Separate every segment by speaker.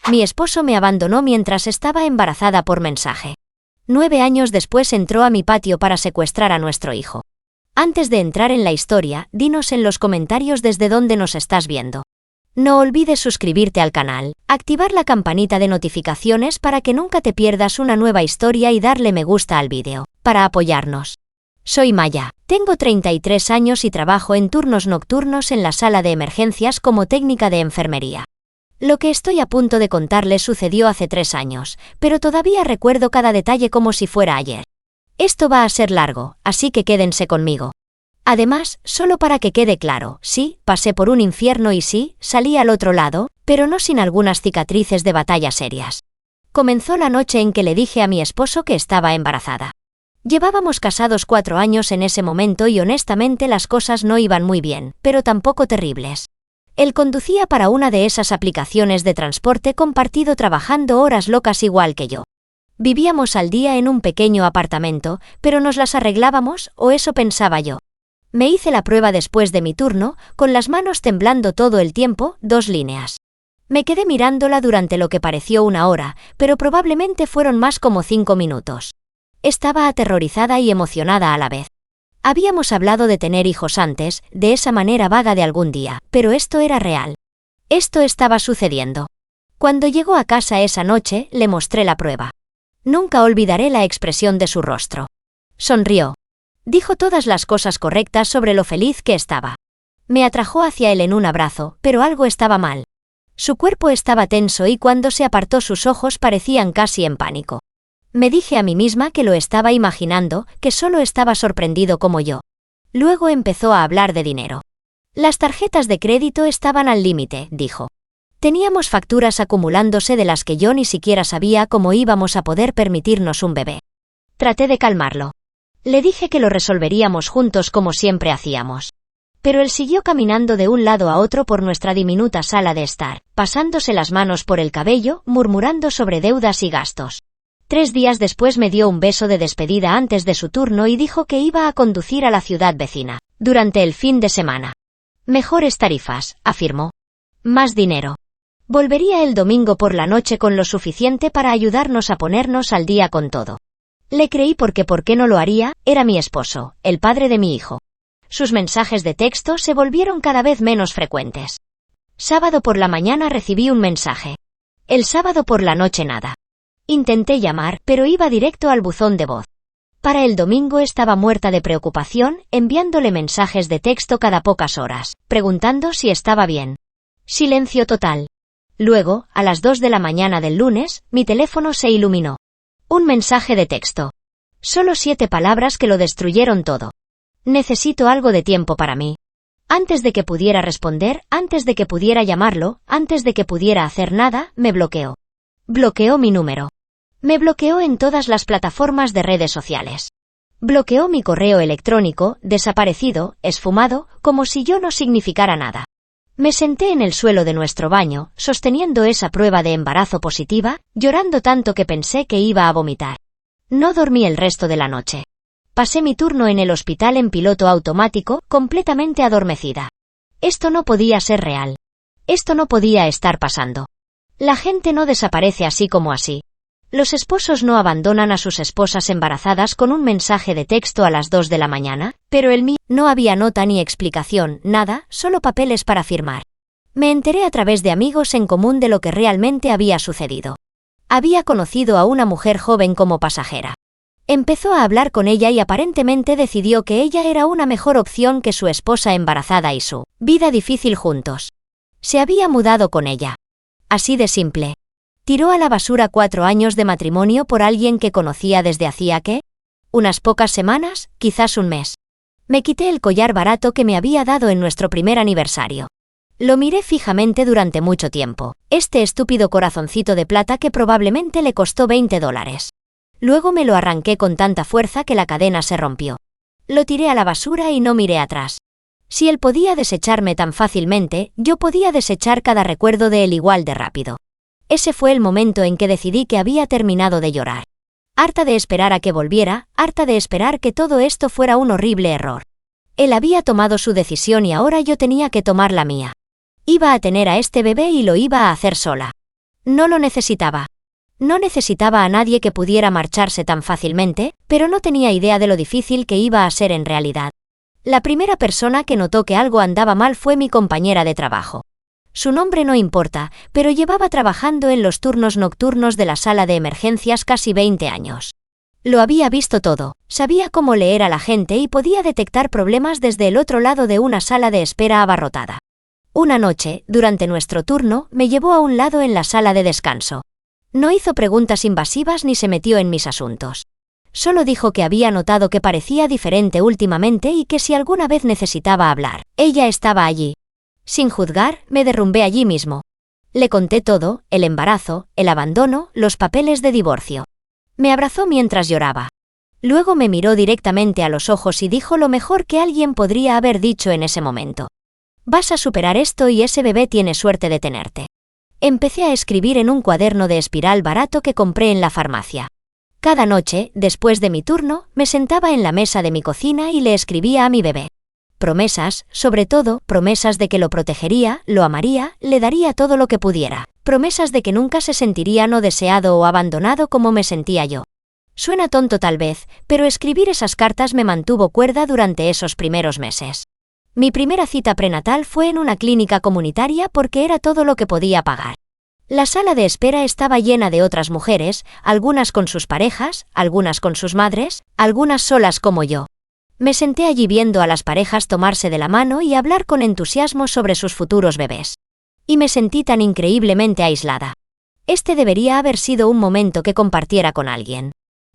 Speaker 1: Mi esposo me abandonó mientras estaba embarazada por mensaje. 9 años después entró a mi patio para secuestrar a nuestro hijo. Antes de entrar en la historia, dinos en los comentarios desde dónde nos estás viendo. No olvides suscribirte al canal, activar la campanita de notificaciones para que nunca te pierdas una nueva historia y darle me gusta al vídeo, para apoyarnos. Soy Maya, tengo 33 años y trabajo en turnos nocturnos en la sala de emergencias como técnica de enfermería. Lo que estoy a punto de contarles sucedió hace 3 años, pero todavía recuerdo cada detalle como si fuera ayer. Esto va a ser largo, así que quédense conmigo. Además, solo para que quede claro, sí, pasé por un infierno y sí, salí al otro lado, pero no sin algunas cicatrices de batalla serias. Comenzó la noche en que le dije a mi esposo que estaba embarazada. Llevábamos casados 4 años en ese momento y honestamente las cosas no iban muy bien, pero tampoco terribles. Él conducía para una de esas aplicaciones de transporte compartido trabajando horas locas igual que yo. Vivíamos al día en un pequeño apartamento, pero nos las arreglábamos, o eso pensaba yo. Me hice la prueba después de mi turno, con las manos temblando todo el tiempo, 2 líneas. Me quedé mirándola durante lo que pareció 1 hora, pero probablemente fueron más como 5 minutos. Estaba aterrorizada y emocionada a la vez. Habíamos hablado de tener hijos antes, de esa manera vaga de algún día, pero esto era real. Esto estaba sucediendo. Cuando llegó a casa esa noche, le mostré la prueba. Nunca olvidaré la expresión de su rostro. Sonrió. Dijo todas las cosas correctas sobre lo feliz que estaba. Me atrajo hacia él en un abrazo, pero algo estaba mal. Su cuerpo estaba tenso y cuando se apartó sus ojos parecían casi en pánico. Me dije a mí misma que lo estaba imaginando, que solo estaba sorprendido como yo. Luego empezó a hablar de dinero. Las tarjetas de crédito estaban al límite, dijo. Teníamos facturas acumulándose de las que yo ni siquiera sabía cómo íbamos a poder permitirnos un bebé. Traté de calmarlo. Le dije que lo resolveríamos juntos como siempre hacíamos. Pero él siguió caminando de un lado a otro por nuestra diminuta sala de estar, pasándose las manos por el cabello, murmurando sobre deudas y gastos. 3 días después me dio un beso de despedida antes de su turno y dijo que iba a conducir a la ciudad vecina, durante el fin de semana. Mejores tarifas, afirmó. Más dinero. Volvería el domingo por la noche con lo suficiente para ayudarnos a ponernos al día con todo. Le creí porque ¿por qué no lo haría? Era mi esposo, el padre de mi hijo. Sus mensajes de texto se volvieron cada vez menos frecuentes. Sábado por la mañana recibí un mensaje. El sábado por la noche nada. Intenté llamar, pero iba directo al buzón de voz. Para el domingo estaba muerta de preocupación, enviándole mensajes de texto cada pocas horas, preguntando si estaba bien. Silencio total. Luego, a las 2 de la mañana del lunes, mi teléfono se iluminó. Un mensaje de texto. Solo 7 palabras que lo destruyeron todo. Necesito algo de tiempo para mí. Antes de que pudiera responder, antes de que pudiera llamarlo, antes de que pudiera hacer nada, me bloqueó. Bloqueó mi número. Me bloqueó en todas las plataformas de redes sociales. Bloqueó mi correo electrónico, desaparecido, esfumado, como si yo no significara nada. Me senté en el suelo de nuestro baño, sosteniendo esa prueba de embarazo positiva, llorando tanto que pensé que iba a vomitar. No dormí el resto de la noche. Pasé mi turno en el hospital en piloto automático, completamente adormecida. Esto no podía ser real. Esto no podía estar pasando. La gente no desaparece así como así. Los esposos no abandonan a sus esposas embarazadas con un mensaje de texto a las 2 de la mañana, pero el mío no había nota ni explicación, nada, solo papeles para firmar. Me enteré a través de amigos en común de lo que realmente había sucedido. Había conocido a una mujer joven como pasajera. Empezó a hablar con ella y aparentemente decidió que ella era una mejor opción que su esposa embarazada y su vida difícil juntos. Se había mudado con ella. Así de simple. Tiró a la basura 4 años de matrimonio por alguien que conocía desde hacía ¿qué? Unas pocas semanas, quizás un mes. Me quité el collar barato que me había dado en nuestro primer aniversario. Lo miré fijamente durante mucho tiempo, este estúpido corazoncito de plata que probablemente le costó $20. Luego me lo arranqué con tanta fuerza que la cadena se rompió. Lo tiré a la basura y no miré atrás. Si él podía desecharme tan fácilmente, yo podía desechar cada recuerdo de él igual de rápido. Ese fue el momento en que decidí que había terminado de llorar. Harta de esperar a que volviera, harta de esperar que todo esto fuera un horrible error. Él había tomado su decisión y ahora yo tenía que tomar la mía. Iba a tener a este bebé y lo iba a hacer sola. No lo necesitaba. No necesitaba a nadie que pudiera marcharse tan fácilmente, pero no tenía idea de lo difícil que iba a ser en realidad. La primera persona que notó que algo andaba mal fue mi compañera de trabajo. Su nombre no importa, pero llevaba trabajando en los turnos nocturnos de la sala de emergencias casi 20 años. Lo había visto todo, sabía cómo leer a la gente y podía detectar problemas desde el otro lado de una sala de espera abarrotada. Una noche, durante nuestro turno, me llevó a un lado en la sala de descanso. No hizo preguntas invasivas ni se metió en mis asuntos. Solo dijo que había notado que parecía diferente últimamente y que si alguna vez necesitaba hablar, ella estaba allí. Sin juzgar, me derrumbé allí mismo. Le conté todo, el embarazo, el abandono, los papeles de divorcio. Me abrazó mientras lloraba. Luego me miró directamente a los ojos y dijo lo mejor que alguien podría haber dicho en ese momento. Vas a superar esto y ese bebé tiene suerte de tenerte. Empecé a escribir en un cuaderno de espiral barato que compré en la farmacia. Cada noche, después de mi turno, me sentaba en la mesa de mi cocina y le escribía a mi bebé. Promesas, sobre todo, promesas de que lo protegería, lo amaría, le daría todo lo que pudiera. Promesas de que nunca se sentiría no deseado o abandonado como me sentía yo. Suena tonto tal vez, pero escribir esas cartas me mantuvo cuerda durante esos primeros meses. Mi primera cita prenatal fue en una clínica comunitaria porque era todo lo que podía pagar. La sala de espera estaba llena de otras mujeres, algunas con sus parejas, algunas con sus madres, algunas solas como yo. Me senté allí viendo a las parejas tomarse de la mano y hablar con entusiasmo sobre sus futuros bebés. Y me sentí tan increíblemente aislada. Este debería haber sido un momento que compartiera con alguien.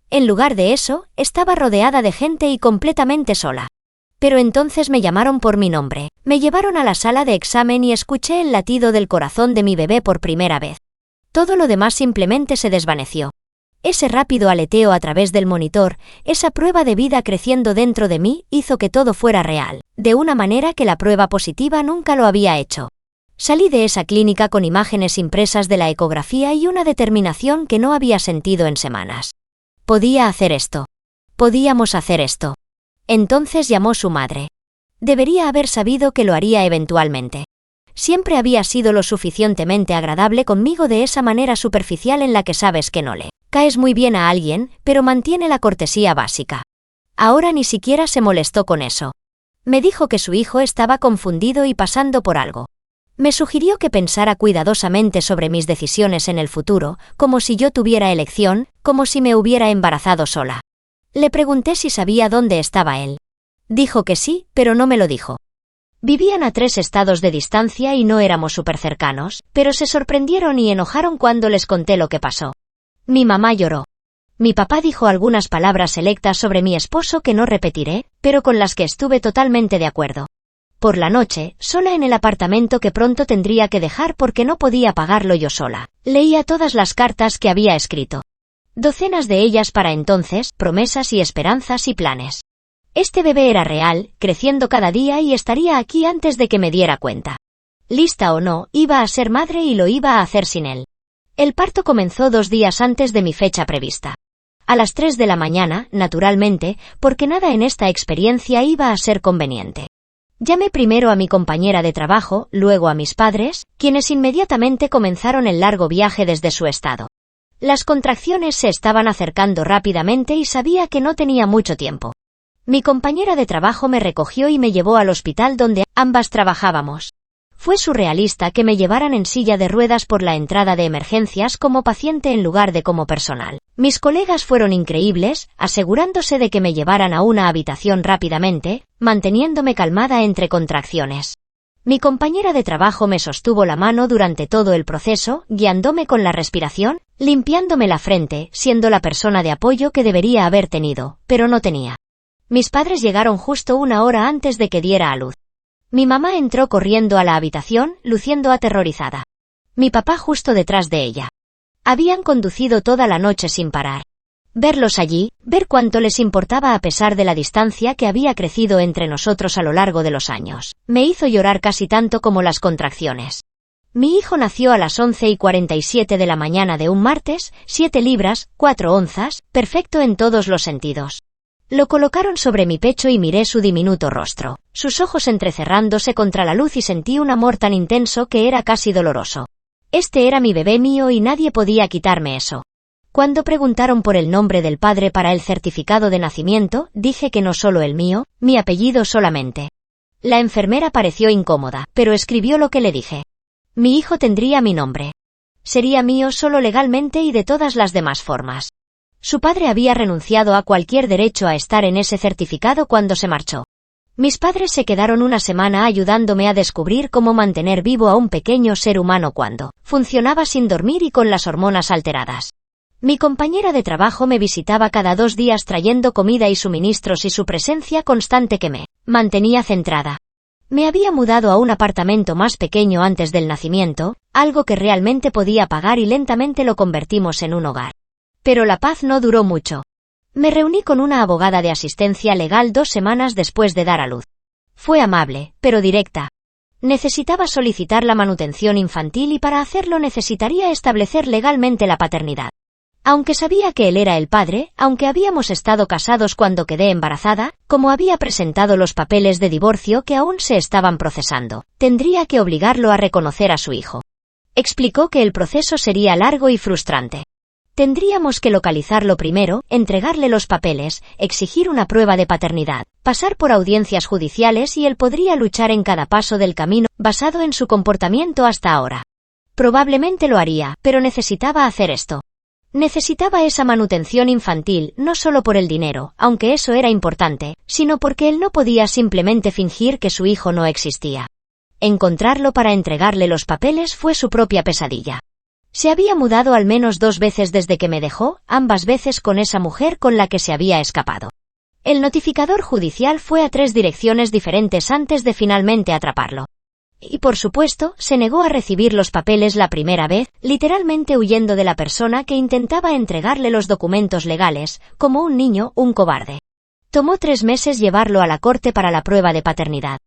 Speaker 1: En lugar de eso, estaba rodeada de gente y completamente sola. Pero entonces me llamaron por mi nombre, me llevaron a la sala de examen y escuché el latido del corazón de mi bebé por primera vez. Todo lo demás simplemente se desvaneció. Ese rápido aleteo a través del monitor, esa prueba de vida creciendo dentro de mí, hizo que todo fuera real, de una manera que la prueba positiva nunca lo había hecho. Salí de esa clínica con imágenes impresas de la ecografía y una determinación que no había sentido en semanas. Podía hacer esto. Podíamos hacer esto. Entonces llamó su madre. Debería haber sabido que lo haría eventualmente. Siempre había sido lo suficientemente agradable conmigo de esa manera superficial en la que sabes que no le caes muy bien a alguien, pero mantiene la cortesía básica. Ahora ni siquiera se molestó con eso. Me dijo que su hijo estaba confundido y pasando por algo. Me sugirió que pensara cuidadosamente sobre mis decisiones en el futuro, como si yo tuviera elección, como si me hubiera embarazado sola. Le pregunté si sabía dónde estaba él. Dijo que sí, pero no me lo dijo. Vivían a 3 estados de distancia y no éramos súper cercanos, pero se sorprendieron y enojaron cuando les conté lo que pasó. Mi mamá lloró. Mi papá dijo algunas palabras selectas sobre mi esposo que no repetiré, pero con las que estuve totalmente de acuerdo. Por la noche, sola en el apartamento que pronto tendría que dejar porque no podía pagarlo yo sola, leía todas las cartas que había escrito. Docenas de ellas para entonces, promesas y esperanzas y planes. Este bebé era real, creciendo cada día y estaría aquí antes de que me diera cuenta. Lista o no, iba a ser madre y lo iba a hacer sin él. El parto comenzó 2 días antes de mi fecha prevista. A las 3 de la mañana, naturalmente, porque nada en esta experiencia iba a ser conveniente. Llamé primero a mi compañera de trabajo, luego a mis padres, quienes inmediatamente comenzaron el largo viaje desde su estado. Las contracciones se estaban acercando rápidamente y sabía que no tenía mucho tiempo. Mi compañera de trabajo me recogió y me llevó al hospital donde ambas trabajábamos. Fue surrealista que me llevaran en silla de ruedas por la entrada de emergencias como paciente en lugar de como personal. Mis colegas fueron increíbles, asegurándose de que me llevaran a una habitación rápidamente, manteniéndome calmada entre contracciones. Mi compañera de trabajo me sostuvo la mano durante todo el proceso, guiándome con la respiración, limpiándome la frente, siendo la persona de apoyo que debería haber tenido, pero no tenía. Mis padres llegaron justo 1 hora antes de que diera a luz. Mi mamá entró corriendo a la habitación, luciendo aterrorizada. Mi papá justo detrás de ella. Habían conducido toda la noche sin parar. Verlos allí, ver cuánto les importaba a pesar de la distancia que había crecido entre nosotros a lo largo de los años, me hizo llorar casi tanto como las contracciones. Mi hijo nació a las 11:47 de la mañana de un martes, 7 libras, 4 onzas, perfecto en todos los sentidos. Lo colocaron sobre mi pecho y miré su diminuto rostro, sus ojos entrecerrándose contra la luz y sentí un amor tan intenso que era casi doloroso. Este era mi bebé mío y nadie podía quitarme eso. Cuando preguntaron por el nombre del padre para el certificado de nacimiento, dije que no solo el mío, mi apellido solamente. La enfermera pareció incómoda, pero escribió lo que le dije. Mi hijo tendría mi nombre. Sería mío solo legalmente y de todas las demás formas. Su padre había renunciado a cualquier derecho a estar en ese certificado cuando se marchó. Mis padres se quedaron una semana ayudándome a descubrir cómo mantener vivo a un pequeño ser humano cuando funcionaba sin dormir y con las hormonas alteradas. Mi compañera de trabajo me visitaba cada 2 días trayendo comida y suministros y su presencia constante que me mantenía centrada. Me había mudado a un apartamento más pequeño antes del nacimiento, algo que realmente podía pagar y lentamente lo convertimos en un hogar. Pero la paz no duró mucho. Me reuní con una abogada de asistencia legal 2 semanas después de dar a luz. Fue amable, pero directa. Necesitaba solicitar la manutención infantil y para hacerlo necesitaría establecer legalmente la paternidad. Aunque sabía que él era el padre, aunque habíamos estado casados cuando quedé embarazada, como había presentado los papeles de divorcio que aún se estaban procesando, tendría que obligarlo a reconocer a su hijo. Explicó que el proceso sería largo y frustrante. Tendríamos que localizarlo primero, entregarle los papeles, exigir una prueba de paternidad, pasar por audiencias judiciales y él podría luchar en cada paso del camino, basado en su comportamiento hasta ahora. Probablemente lo haría, pero necesitaba hacer esto. Necesitaba esa manutención infantil, no solo por el dinero, aunque eso era importante, sino porque él no podía simplemente fingir que su hijo no existía. Encontrarlo para entregarle los papeles fue su propia pesadilla. Se había mudado al menos 2 veces desde que me dejó, ambas veces con esa mujer con la que se había escapado. El notificador judicial fue a 3 direcciones diferentes antes de finalmente atraparlo. Y por supuesto, se negó a recibir los papeles la primera vez, literalmente huyendo de la persona que intentaba entregarle los documentos legales, como un niño, un cobarde. Tomó 3 meses llevarlo a la corte para la prueba de paternidad.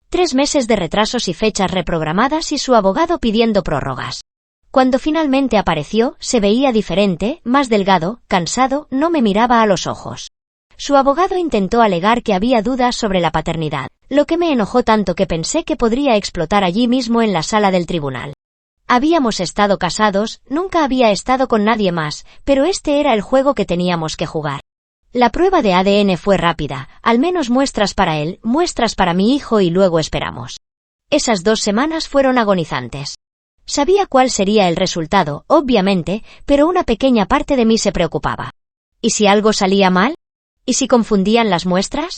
Speaker 1: 3 meses de retrasos y fechas reprogramadas y su abogado pidiendo prórrogas. Cuando finalmente apareció, se veía diferente, más delgado, cansado, no me miraba a los ojos. Su abogado intentó alegar que había dudas sobre la paternidad, lo que me enojó tanto que pensé que podría explotar allí mismo en la sala del tribunal. Habíamos estado casados, nunca había estado con nadie más, pero este era el juego que teníamos que jugar. La prueba de ADN fue rápida, al menos muestras para él, muestras para mi hijo y luego esperamos. Esas 2 semanas fueron agonizantes. Sabía cuál sería el resultado, obviamente, pero una pequeña parte de mí se preocupaba. ¿Y si algo salía mal? ¿Y si confundían las muestras?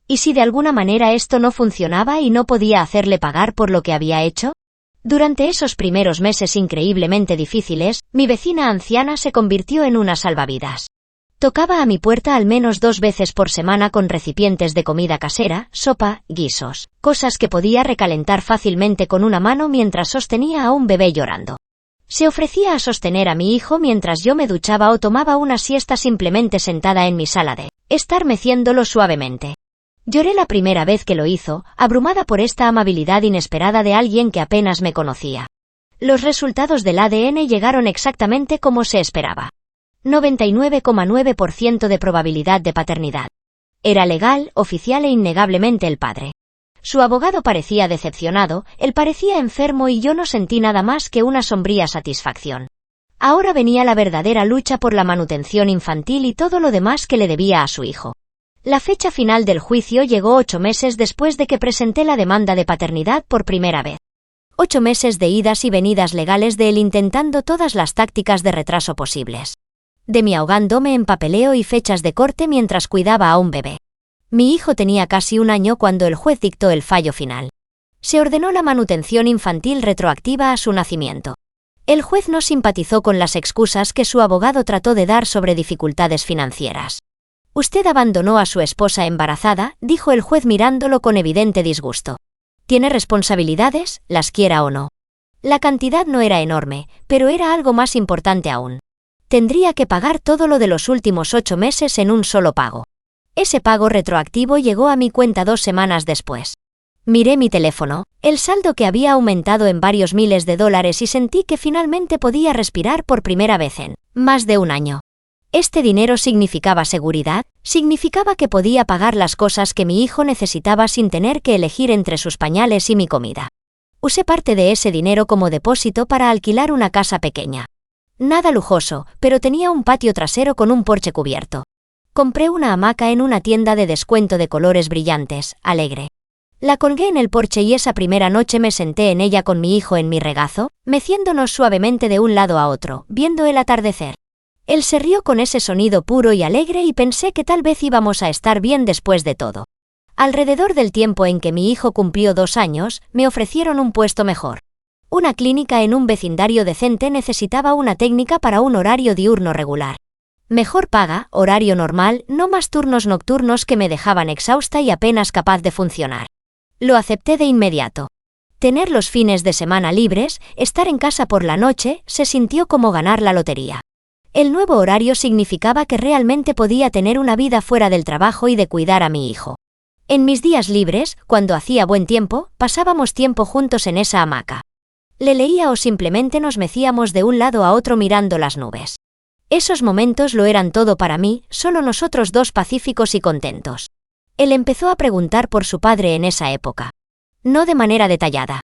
Speaker 1: ¿Y si de alguna manera esto no funcionaba y no podía hacerle pagar por lo que había hecho? Durante esos primeros meses increíblemente difíciles, mi vecina anciana se convirtió en una salvavidas. Tocaba a mi puerta al menos 2 veces por semana con recipientes de comida casera, sopa, guisos, cosas que podía recalentar fácilmente con una mano mientras sostenía a un bebé llorando. Se ofrecía a sostener a mi hijo mientras yo me duchaba o tomaba una siesta simplemente sentada en mi sala de estar meciéndolo suavemente. Lloré la primera vez que lo hizo, abrumada por esta amabilidad inesperada de alguien que apenas me conocía. Los resultados del ADN llegaron exactamente como se esperaba. 99,9% de probabilidad de paternidad. Era legal, oficial e innegablemente el padre. Su abogado parecía decepcionado, él parecía enfermo y yo no sentí nada más que una sombría satisfacción. Ahora venía la verdadera lucha por la manutención infantil y todo lo demás que le debía a su hijo. La fecha final del juicio llegó 8 meses después de que presenté la demanda de paternidad por primera vez. 8 meses de idas y venidas legales de él intentando todas las tácticas de retraso posibles. De mí ahogándome en papeleo y fechas de corte mientras cuidaba a un bebé. Mi hijo tenía casi 1 año cuando el juez dictó el fallo final. Se ordenó la manutención infantil retroactiva a su nacimiento. El juez no simpatizó con las excusas que su abogado trató de dar sobre dificultades financieras. Usted abandonó a su esposa embarazada, dijo el juez mirándolo con evidente disgusto. Tiene responsabilidades, las quiera o no. La cantidad no era enorme, pero era algo más importante aún. Tendría que pagar todo lo de los últimos 8 meses en un solo pago. Ese pago retroactivo llegó a mi cuenta 2 semanas después. Miré mi teléfono, el saldo que había aumentado en varios miles de dólares y sentí que finalmente podía respirar por primera vez en más de 1 año. Este dinero significaba seguridad, significaba que podía pagar las cosas que mi hijo necesitaba sin tener que elegir entre sus pañales y mi comida. Usé parte de ese dinero como depósito para alquilar una casa pequeña. Nada lujoso, pero tenía un patio trasero con un porche cubierto. Compré una hamaca en una tienda de descuento de colores brillantes, alegre. La colgué en el porche y esa primera noche me senté en ella con mi hijo en mi regazo, meciéndonos suavemente de un lado a otro, viendo el atardecer. Él se rió con ese sonido puro y alegre y pensé que tal vez íbamos a estar bien después de todo. Alrededor del tiempo en que mi hijo cumplió 2 años, me ofrecieron un puesto mejor. Una clínica en un vecindario decente necesitaba una técnica para un horario diurno regular. Mejor paga, horario normal, no más turnos nocturnos que me dejaban exhausta y apenas capaz de funcionar. Lo acepté de inmediato. Tener los fines de semana libres, estar en casa por la noche, se sintió como ganar la lotería. El nuevo horario significaba que realmente podía tener una vida fuera del trabajo y de cuidar a mi hijo. En mis días libres, cuando hacía buen tiempo, pasábamos tiempo juntos en esa hamaca. Le leía o simplemente nos mecíamos de un lado a otro mirando las nubes. Esos momentos lo eran todo para mí, solo nosotros dos pacíficos y contentos. Él empezó a preguntar por su padre en esa época. No de manera detallada.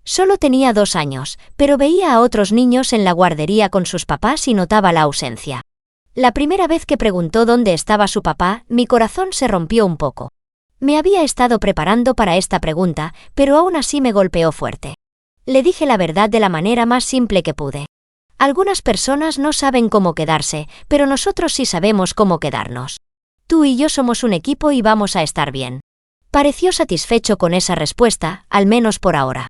Speaker 1: Solo tenía 2 años, pero veía a otros niños en la guardería con sus papás y notaba la ausencia. La primera vez que preguntó dónde estaba su papá, mi corazón se rompió un poco. Me había estado preparando para esta pregunta, pero aún así me golpeó fuerte. Le dije la verdad de la manera más simple que pude. Algunas personas no saben cómo quedarse, pero nosotros sí sabemos cómo quedarnos. Tú y yo somos un equipo y vamos a estar bien. Pareció satisfecho con esa respuesta, al menos por ahora.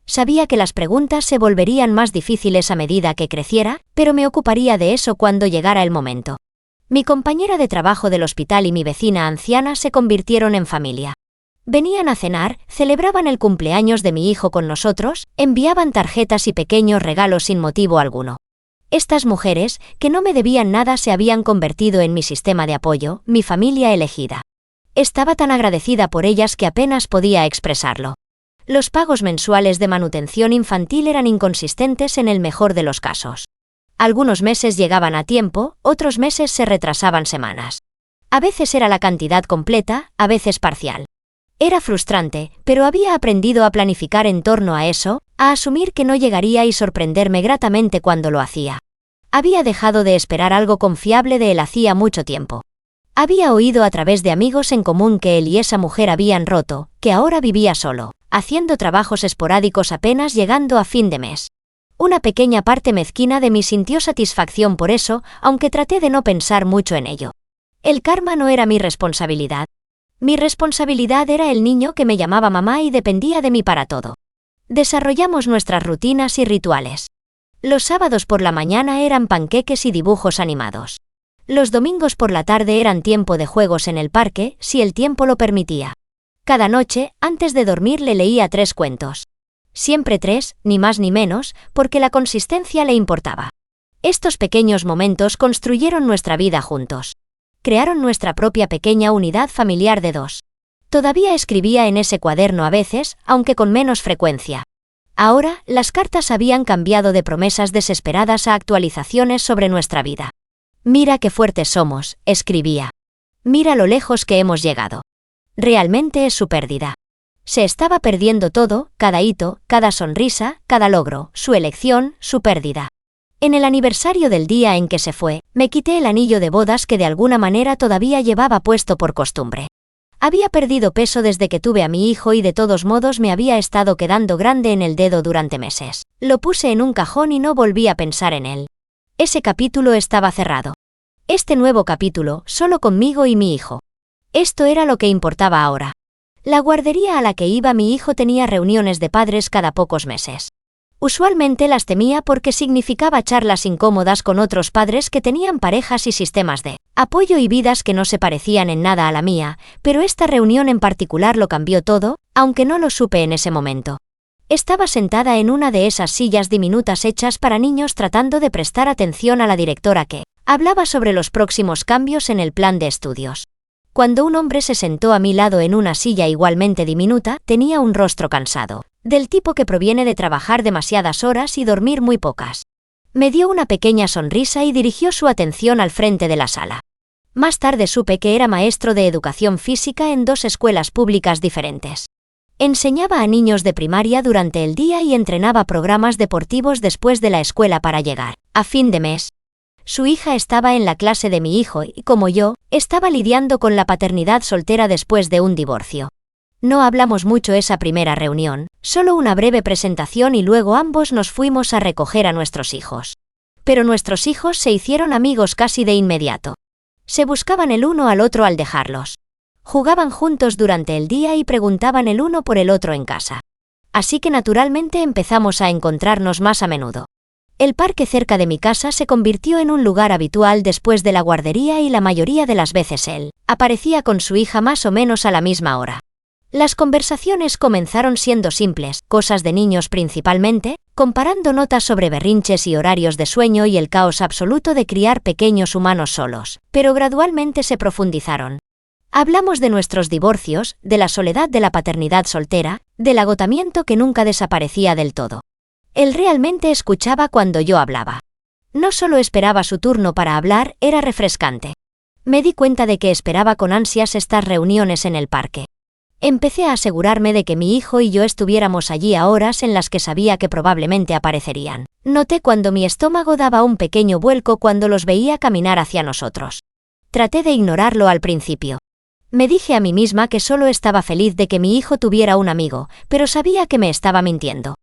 Speaker 1: Sabía que las preguntas se volverían más difíciles a medida que creciera, pero me ocuparía de eso cuando llegara el momento. Mi compañera de trabajo del hospital y mi vecina anciana se convirtieron en familia. Venían a cenar, celebraban el cumpleaños de mi hijo con nosotros, enviaban tarjetas y pequeños regalos sin motivo alguno. Estas mujeres, que no me debían nada, se habían convertido en mi sistema de apoyo, mi familia elegida. Estaba tan agradecida por ellas que apenas podía expresarlo. Los pagos mensuales de manutención infantil eran inconsistentes en el mejor de los casos. Algunos meses llegaban a tiempo, otros meses se retrasaban semanas. A veces era la cantidad completa, a veces parcial. Era frustrante, pero había aprendido a planificar en torno a eso, a asumir que no llegaría y sorprenderme gratamente cuando lo hacía. Había dejado de esperar algo confiable de él hacía mucho tiempo. Había oído a través de amigos en común que él y esa mujer habían roto, que ahora vivía solo, haciendo trabajos esporádicos apenas llegando a fin de mes. Una pequeña parte mezquina de mí sintió satisfacción por eso, aunque traté de no pensar mucho en ello. El karma no era mi responsabilidad. Mi responsabilidad era el niño que me llamaba mamá y dependía de mí para todo. Desarrollamos nuestras rutinas y rituales. Los sábados por la mañana eran panqueques y dibujos animados. Los domingos por la tarde eran tiempo de juegos en el parque, si el tiempo lo permitía. Cada noche, antes de dormir, le leía 3 cuentos. Siempre 3, ni más ni menos, porque la consistencia le importaba. Estos pequeños momentos construyeron nuestra vida juntos. Crearon nuestra propia pequeña unidad familiar de 2. Todavía escribía en ese cuaderno a veces, aunque con menos frecuencia. Ahora, las cartas habían cambiado de promesas desesperadas a actualizaciones sobre nuestra vida. Mira qué fuertes somos, escribía. Mira lo lejos que hemos llegado. Realmente es su pérdida. Se estaba perdiendo todo, cada hito, cada sonrisa, cada logro, su elección, su pérdida. En el aniversario del día en que se fue, me quité el anillo de bodas que de alguna manera todavía llevaba puesto por costumbre. Había perdido peso desde que tuve a mi hijo y de todos modos me había estado quedando grande en el dedo durante meses. Lo puse en un cajón y no volví a pensar en él. Ese capítulo estaba cerrado. Este nuevo capítulo, solo conmigo y mi hijo. Esto era lo que importaba ahora. La guardería a la que iba mi hijo tenía reuniones de padres cada pocos meses. Usualmente las temía porque significaba charlas incómodas con otros padres que tenían parejas y sistemas de apoyo y vidas que no se parecían en nada a la mía, pero esta reunión en particular lo cambió todo, aunque no lo supe en ese momento. Estaba sentada en una de esas sillas diminutas hechas para niños tratando de prestar atención a la directora que hablaba sobre los próximos cambios en el plan de estudios. Cuando un hombre se sentó a mi lado en una silla igualmente diminuta, tenía un rostro cansado, del tipo que proviene de trabajar demasiadas horas y dormir muy pocas. Me dio una pequeña sonrisa y dirigió su atención al frente de la sala. Más tarde supe que era maestro de educación física en 2 escuelas públicas diferentes. Enseñaba a niños de primaria durante el día y entrenaba programas deportivos después de la escuela para llegar a fin de mes. Su hija estaba en la clase de mi hijo y, como yo, estaba lidiando con la paternidad soltera después de un divorcio. No hablamos mucho esa primera reunión, solo una breve presentación y luego ambos nos fuimos a recoger a nuestros hijos. Pero nuestros hijos se hicieron amigos casi de inmediato. Se buscaban el uno al otro al dejarlos. Jugaban juntos durante el día y preguntaban el uno por el otro en casa. Así que naturalmente empezamos a encontrarnos más a menudo. El parque cerca de mi casa se convirtió en un lugar habitual después de la guardería y la mayoría de las veces él aparecía con su hija más o menos a la misma hora. Las conversaciones comenzaron siendo simples, cosas de niños principalmente, comparando notas sobre berrinches y horarios de sueño y el caos absoluto de criar pequeños humanos solos, pero gradualmente se profundizaron. Hablamos de nuestros divorcios, de la soledad de la paternidad soltera, del agotamiento que nunca desaparecía del todo. Él realmente escuchaba cuando yo hablaba. No solo esperaba su turno para hablar, era refrescante. Me di cuenta de que esperaba con ansias estas reuniones en el parque. Empecé a asegurarme de que mi hijo y yo estuviéramos allí a horas en las que sabía que probablemente aparecerían. Noté cuando mi estómago daba un pequeño vuelco cuando los veía caminar hacia nosotros. Traté de ignorarlo al principio. Me dije a mí misma que solo estaba feliz de que mi hijo tuviera un amigo, pero sabía que me estaba mintiendo.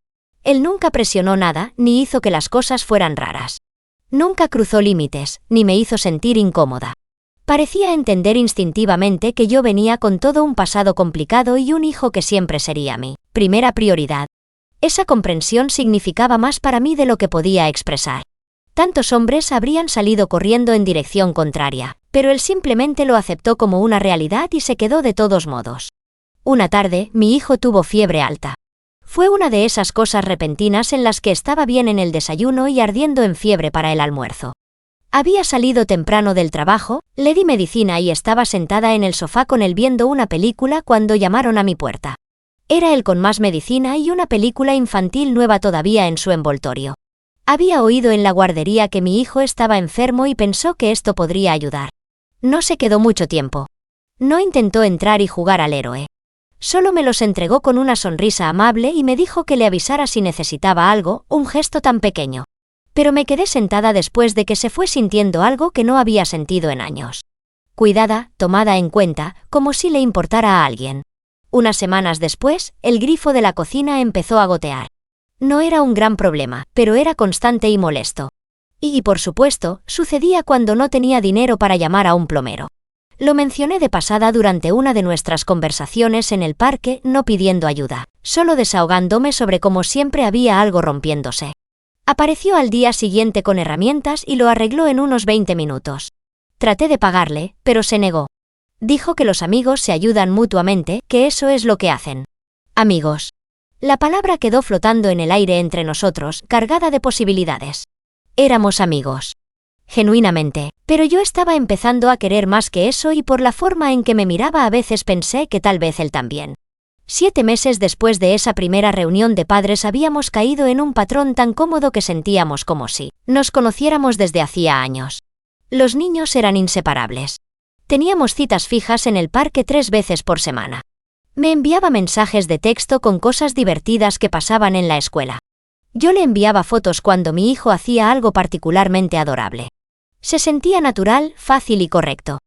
Speaker 1: Él nunca presionó nada, ni hizo que las cosas fueran raras. Nunca cruzó límites, ni me hizo sentir incómoda. Parecía entender instintivamente que yo venía con todo un pasado complicado y un hijo que siempre sería mi primera prioridad. Esa comprensión significaba más para mí de lo que podía expresar. Tantos hombres habrían salido corriendo en dirección contraria, pero él simplemente lo aceptó como una realidad y se quedó de todos modos. Una tarde, mi hijo tuvo fiebre alta. Fue una de esas cosas repentinas en las que estaba bien en el desayuno y ardiendo en fiebre para el almuerzo. Había salido temprano del trabajo, le di medicina y estaba sentada en el sofá con él viendo una película cuando llamaron a mi puerta. Era él con más medicina y una película infantil nueva todavía en su envoltorio. Había oído en la guardería que mi hijo estaba enfermo y pensó que esto podría ayudar. No se quedó mucho tiempo. No intentó entrar y jugar al héroe. Solo me los entregó con una sonrisa amable y me dijo que le avisara si necesitaba algo, un gesto tan pequeño. Pero me quedé sentada después de que se fue sintiendo algo que no había sentido en años. Cuidada, tomada en cuenta, como si le importara a alguien. Unas semanas después, el grifo de la cocina empezó a gotear. No era un gran problema, pero era constante y molesto. Y, por supuesto, sucedía cuando no tenía dinero para llamar a un plomero. Lo mencioné de pasada durante una de nuestras conversaciones en el parque, no pidiendo ayuda, solo desahogándome sobre cómo siempre había algo rompiéndose. Apareció al día siguiente con herramientas y lo arregló en unos 20 minutos. Traté de pagarle, pero se negó. Dijo que los amigos se ayudan mutuamente, que eso es lo que hacen. Amigos. La palabra quedó flotando en el aire entre nosotros, cargada de posibilidades. Éramos amigos. Genuinamente, pero yo estaba empezando a querer más que eso y por la forma en que me miraba a veces pensé que tal vez él también. 7 meses después de esa primera reunión de padres habíamos caído en un patrón tan cómodo que sentíamos como si nos conociéramos desde hacía años. Los niños eran inseparables. Teníamos citas fijas en el parque 3 veces por semana. Me enviaba mensajes de texto con cosas divertidas que pasaban en la escuela. Yo le enviaba fotos cuando mi hijo hacía algo particularmente adorable. Se sentía natural, fácil y correcto.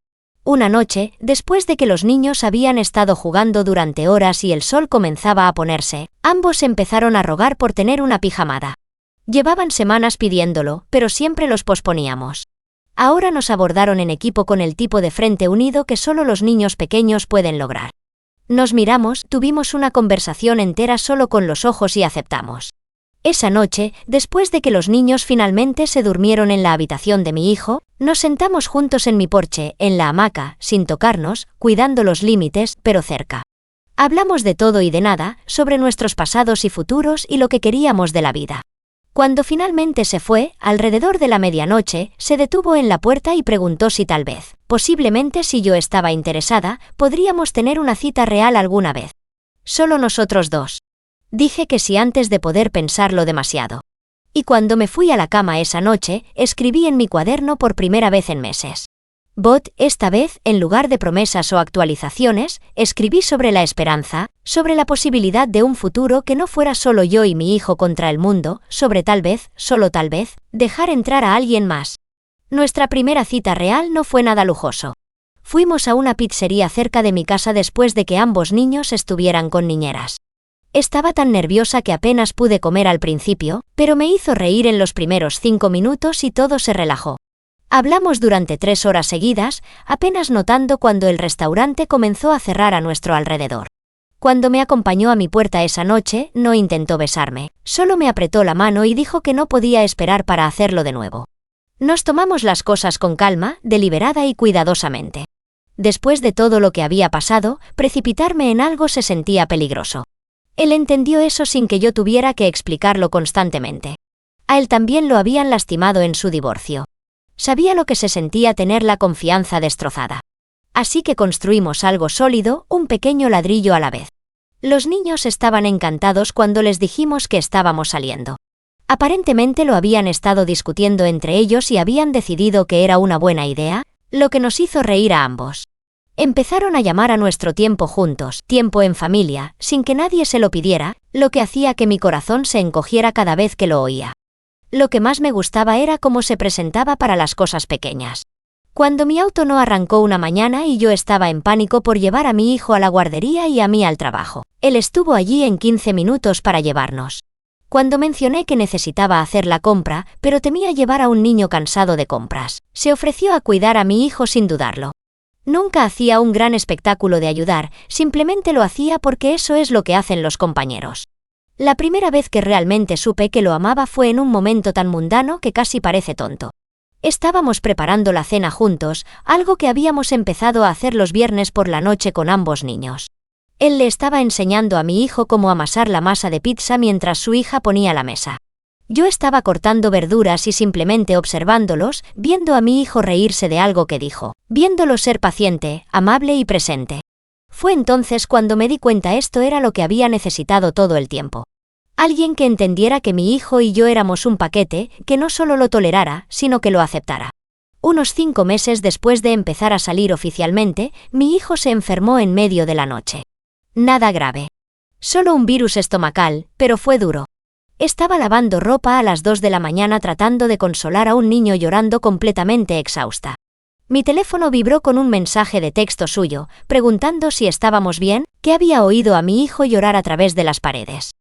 Speaker 1: Una noche, después de que los niños habían estado jugando durante horas y el sol comenzaba a ponerse, ambos empezaron a rogar por tener una pijamada. Llevaban semanas pidiéndolo, pero siempre los posponíamos. Ahora nos abordaron en equipo con el tipo de frente unido que solo los niños pequeños pueden lograr. Nos miramos, tuvimos una conversación entera solo con los ojos y aceptamos. Esa noche, después de que los niños finalmente se durmieron en la habitación de mi hijo, nos sentamos juntos en mi porche, en la hamaca, sin tocarnos, cuidando los límites, pero cerca. Hablamos de todo y de nada, sobre nuestros pasados y futuros y lo que queríamos de la vida. Cuando finalmente se fue, alrededor de la medianoche, se detuvo en la puerta y preguntó si tal vez, posiblemente si yo estaba interesada, podríamos tener una cita real alguna vez. Solo nosotros dos. Dije que sí antes de poder pensarlo demasiado. Y cuando me fui a la cama esa noche, escribí en mi cuaderno por primera vez en meses. Esta vez, en lugar de promesas o actualizaciones, escribí sobre la esperanza, sobre la posibilidad de un futuro que no fuera solo yo y mi hijo contra el mundo, sobre tal vez, solo tal vez, dejar entrar a alguien más. Nuestra primera cita real no fue nada lujoso. Fuimos a una pizzería cerca de mi casa después de que ambos niños estuvieran con niñeras. Estaba tan nerviosa que apenas pude comer al principio, pero me hizo reír en los primeros 5 minutos y todo se relajó. Hablamos durante 3 horas seguidas, apenas notando cuando el restaurante comenzó a cerrar a nuestro alrededor. Cuando me acompañó a mi puerta esa noche, no intentó besarme, solo me apretó la mano y dijo que no podía esperar para hacerlo de nuevo. Nos tomamos las cosas con calma, deliberada y cuidadosamente. Después de todo lo que había pasado, precipitarme en algo se sentía peligroso. Él entendió eso sin que yo tuviera que explicarlo constantemente. A él también lo habían lastimado en su divorcio. Sabía lo que se sentía tener la confianza destrozada. Así que construimos algo sólido, un pequeño ladrillo a la vez. Los niños estaban encantados cuando les dijimos que estábamos saliendo. Aparentemente lo habían estado discutiendo entre ellos y habían decidido que era una buena idea, lo que nos hizo reír a ambos. Empezaron a llamar a nuestro tiempo juntos, tiempo en familia, sin que nadie se lo pidiera, lo que hacía que mi corazón se encogiera cada vez que lo oía. Lo que más me gustaba era cómo se presentaba para las cosas pequeñas. Cuando mi auto no arrancó una mañana y yo estaba en pánico por llevar a mi hijo a la guardería y a mí al trabajo, él estuvo allí en 15 minutos para llevarnos. Cuando mencioné que necesitaba hacer la compra, pero temía llevar a un niño cansado de compras, se ofreció a cuidar a mi hijo sin dudarlo. Nunca hacía un gran espectáculo de ayudar, simplemente lo hacía porque eso es lo que hacen los compañeros. La primera vez que realmente supe que lo amaba fue en un momento tan mundano que casi parece tonto. Estábamos preparando la cena juntos, algo que habíamos empezado a hacer los viernes por la noche con ambos niños. Él le estaba enseñando a mi hijo cómo amasar la masa de pizza mientras su hija ponía la mesa. Yo estaba cortando verduras y simplemente observándolos, viendo a mi hijo reírse de algo que dijo, viéndolo ser paciente, amable y presente. Fue entonces cuando me di cuenta esto era lo que había necesitado todo el tiempo. Alguien que entendiera que mi hijo y yo éramos un paquete, que no solo lo tolerara, sino que lo aceptara. Unos 5 meses después de empezar a salir oficialmente, mi hijo se enfermó en medio de la noche. Nada grave. Solo un virus estomacal, pero fue duro. Estaba lavando ropa a las 2 de la mañana tratando de consolar a un niño llorando completamente exhausta. Mi teléfono vibró con un mensaje de texto suyo, preguntando si estábamos bien, que había oído a mi hijo llorar a través de las paredes.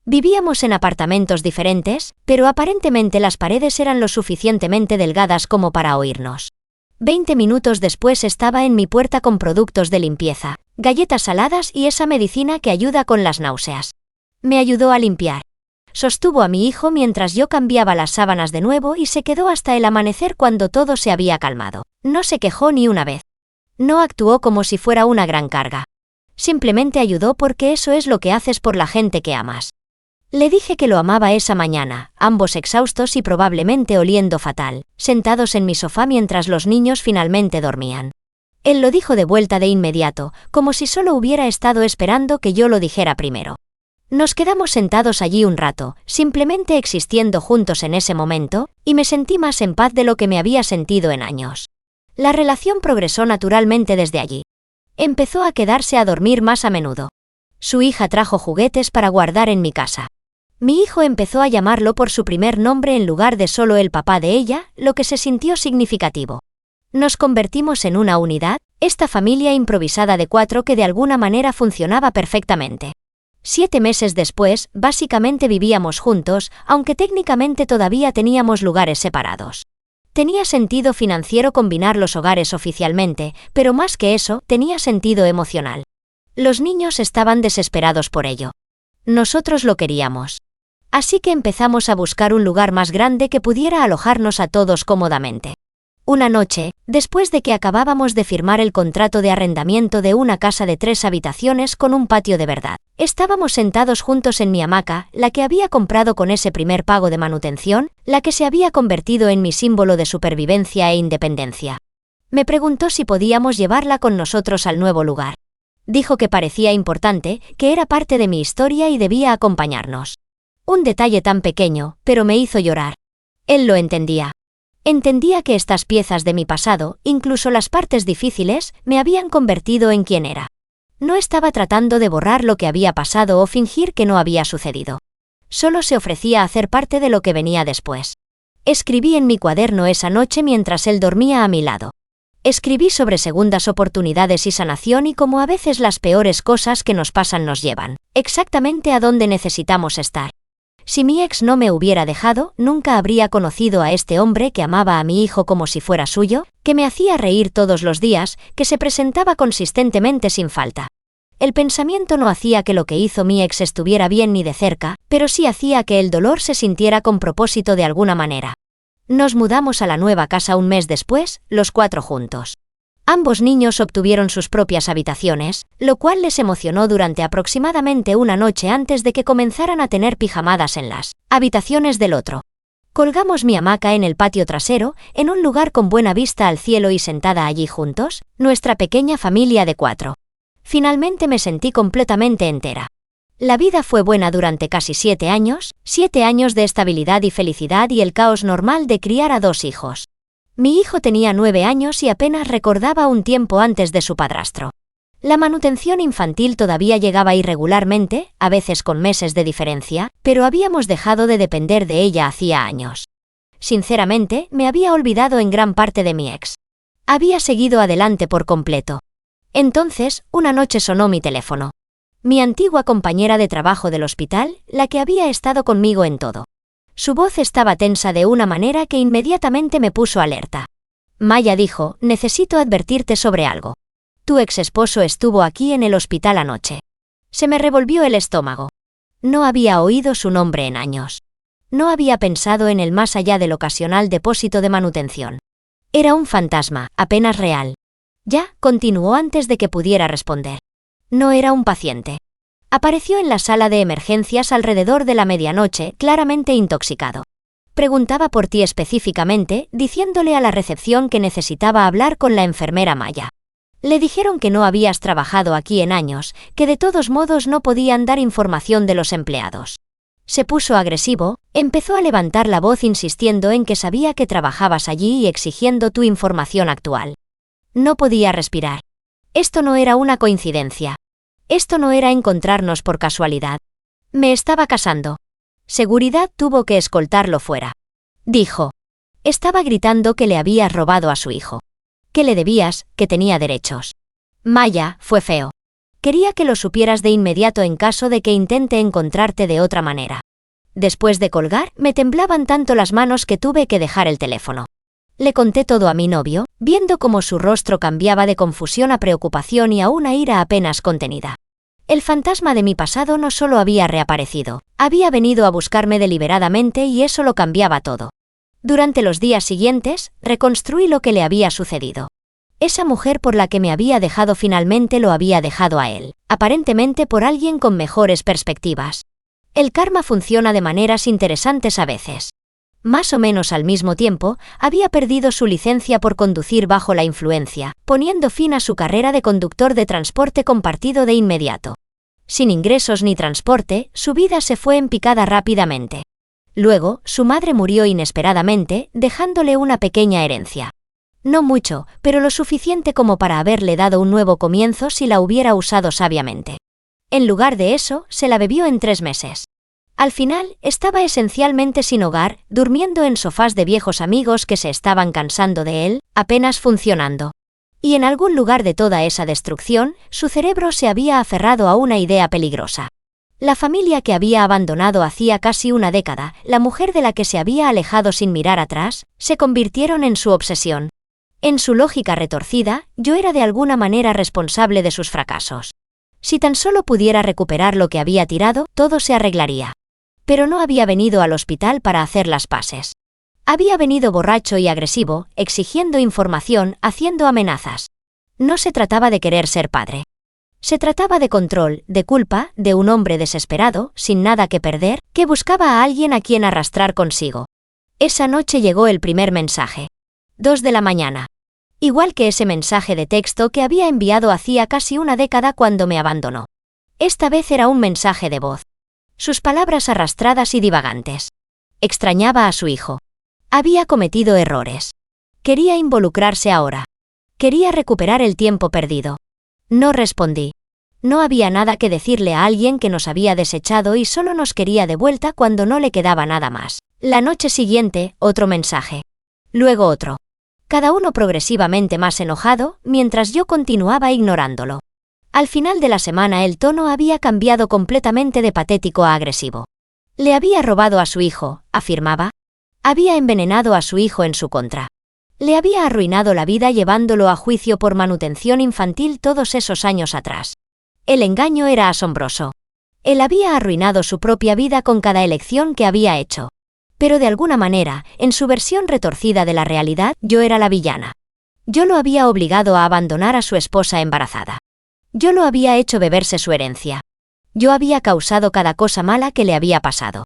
Speaker 1: Vivíamos en apartamentos diferentes, pero aparentemente las paredes eran lo suficientemente delgadas como para oírnos. 20 minutos después estaba en mi puerta con productos de limpieza, galletas saladas y esa medicina que ayuda con las náuseas. Me ayudó a limpiar. Sostuvo a mi hijo mientras yo cambiaba las sábanas de nuevo y se quedó hasta el amanecer cuando todo se había calmado. No se quejó ni una vez. No actuó como si fuera una gran carga. Simplemente ayudó porque eso es lo que haces por la gente que amas. Le dije que lo amaba esa mañana, ambos exhaustos y probablemente oliendo fatal, sentados en mi sofá mientras los niños finalmente dormían. Él lo dijo de vuelta de inmediato, como si solo hubiera estado esperando que yo lo dijera primero. Nos quedamos sentados allí un rato, simplemente existiendo juntos en ese momento, y me sentí más en paz de lo que me había sentido en años. La relación progresó naturalmente desde allí. Empezó a quedarse a dormir más a menudo. Su hija trajo juguetes para guardar en mi casa. Mi hijo empezó a llamarlo por su primer nombre en lugar de solo el papá de ella, lo que se sintió significativo. Nos convertimos en una unidad, esta familia improvisada de 4 que de alguna manera funcionaba perfectamente. 7 meses después, básicamente vivíamos juntos, aunque técnicamente todavía teníamos lugares separados. Tenía sentido financiero combinar los hogares oficialmente, pero más que eso, tenía sentido emocional. Los niños estaban desesperados por ello. Nosotros lo queríamos. Así que empezamos a buscar un lugar más grande que pudiera alojarnos a todos cómodamente. Una noche, después de que acabábamos de firmar el contrato de arrendamiento de una casa de 3 habitaciones con un patio de verdad, estábamos sentados juntos en mi hamaca, la que había comprado con ese primer pago de manutención, la que se había convertido en mi símbolo de supervivencia e independencia. Me preguntó si podíamos llevarla con nosotros al nuevo lugar. Dijo que parecía importante, que era parte de mi historia y debía acompañarnos. Un detalle tan pequeño, pero me hizo llorar. Él lo entendía. Entendía que estas piezas de mi pasado, incluso las partes difíciles, me habían convertido en quien era. No estaba tratando de borrar lo que había pasado o fingir que no había sucedido. Solo se ofrecía a hacer parte de lo que venía después. Escribí en mi cuaderno esa noche mientras él dormía a mi lado. Escribí sobre segundas oportunidades y sanación y cómo a veces las peores cosas que nos pasan nos llevan exactamente a donde necesitamos estar. Si mi ex no me hubiera dejado, nunca habría conocido a este hombre que amaba a mi hijo como si fuera suyo, que me hacía reír todos los días, que se presentaba consistentemente sin falta. El pensamiento no hacía que lo que hizo mi ex estuviera bien ni de cerca, pero sí hacía que el dolor se sintiera con propósito de alguna manera. Nos mudamos a la nueva casa un mes después, los 4 juntos. Ambos niños obtuvieron sus propias habitaciones, lo cual les emocionó durante aproximadamente una noche antes de que comenzaran a tener pijamadas en las habitaciones del otro. Colgamos mi hamaca en el patio trasero, en un lugar con buena vista al cielo y sentada allí juntos, nuestra pequeña familia de 4. Finalmente me sentí completamente entera. La vida fue buena durante casi 7 años de estabilidad y felicidad y el caos normal de criar a 2 hijos. Mi hijo tenía 9 años y apenas recordaba un tiempo antes de su padrastro. La manutención infantil todavía llegaba irregularmente, a veces con meses de diferencia, pero habíamos dejado de depender de ella hacía años. Sinceramente, me había olvidado en gran parte de mi ex. Había seguido adelante por completo. Entonces, una noche sonó mi teléfono. Mi antigua compañera de trabajo del hospital, la que había estado conmigo en todo. Su voz estaba tensa de una manera que inmediatamente me puso alerta. Maya dijo, necesito advertirte sobre algo. Tu ex esposo estuvo aquí en el hospital anoche. Se me revolvió el estómago. No había oído su nombre en años. No había pensado en el más allá del ocasional depósito de manutención. Era un fantasma, apenas real. Ya, continuó antes de que pudiera responder. No era un paciente. Apareció en la sala de emergencias alrededor de la medianoche, claramente intoxicado. Preguntaba por ti específicamente, diciéndole a la recepción que necesitaba hablar con la enfermera Maya. Le dijeron que no habías trabajado aquí en años, que de todos modos no podían dar información de los empleados. Se puso agresivo, empezó a levantar la voz insistiendo en que sabía que trabajabas allí y exigiendo tu información actual. No podía respirar. Esto no era una coincidencia. Esto no era encontrarnos por casualidad. Me estaba casando. Seguridad tuvo que escoltarlo fuera. Dijo. Estaba gritando que le habías robado a su hijo. Que le debías, que tenía derechos. Maya, fue feo. Quería que lo supieras de inmediato en caso de que intente encontrarte de otra manera. Después de colgar, me temblaban tanto las manos que tuve que dejar el teléfono. Le conté todo a mi novio, viendo cómo su rostro cambiaba de confusión a preocupación y a una ira apenas contenida. El fantasma de mi pasado no solo había reaparecido, había venido a buscarme deliberadamente y eso lo cambiaba todo. Durante los días siguientes, reconstruí lo que le había sucedido. Esa mujer por la que me había dejado finalmente lo había dejado a él, aparentemente por alguien con mejores perspectivas. El karma funciona de maneras interesantes a veces. Más o menos al mismo tiempo, había perdido su licencia por conducir bajo la influencia, poniendo fin a su carrera de conductor de transporte compartido de inmediato. Sin ingresos ni transporte, su vida se fue en picada rápidamente. Luego, su madre murió inesperadamente, dejándole una pequeña herencia. No mucho, pero lo suficiente como para haberle dado un nuevo comienzo si la hubiera usado sabiamente. En lugar de eso, se la bebió en 3 meses. Al final, estaba esencialmente sin hogar, durmiendo en sofás de viejos amigos que se estaban cansando de él, apenas funcionando. Y en algún lugar de toda esa destrucción, su cerebro se había aferrado a una idea peligrosa. La familia que había abandonado hacía casi una década, la mujer de la que se había alejado sin mirar atrás, se convirtieron en su obsesión. En su lógica retorcida, yo era de alguna manera responsable de sus fracasos. Si tan solo pudiera recuperar lo que había tirado, todo se arreglaría. Pero no había venido al hospital para hacer las paces. Había venido borracho y agresivo, exigiendo información, haciendo amenazas. No se trataba de querer ser padre. Se trataba de control, de culpa, de un hombre desesperado, sin nada que perder, que buscaba a alguien a quien arrastrar consigo. Esa noche llegó el primer mensaje. 2 de la mañana. Igual que ese mensaje de texto que había enviado hacía casi una década cuando me abandonó. Esta vez era un mensaje de voz. Sus palabras arrastradas y divagantes. Extrañaba a su hijo. Había cometido errores. Quería involucrarse ahora. Quería recuperar el tiempo perdido. No respondí. No había nada que decirle a alguien que nos había desechado y solo nos quería de vuelta cuando no le quedaba nada más. La noche siguiente, otro mensaje. Luego otro. Cada uno progresivamente más enojado, mientras yo continuaba ignorándolo. Al final de la semana el tono había cambiado completamente de patético a agresivo. Le había robado a su hijo, afirmaba. Había envenenado a su hijo en su contra. Le había arruinado la vida llevándolo a juicio por manutención infantil todos esos años atrás. El engaño era asombroso. Él había arruinado su propia vida con cada elección que había hecho. Pero de alguna manera, en su versión retorcida de la realidad, yo era la villana. Yo lo había obligado a abandonar a su esposa embarazada. Yo lo había hecho beberse su herencia. Yo había causado cada cosa mala que le había pasado.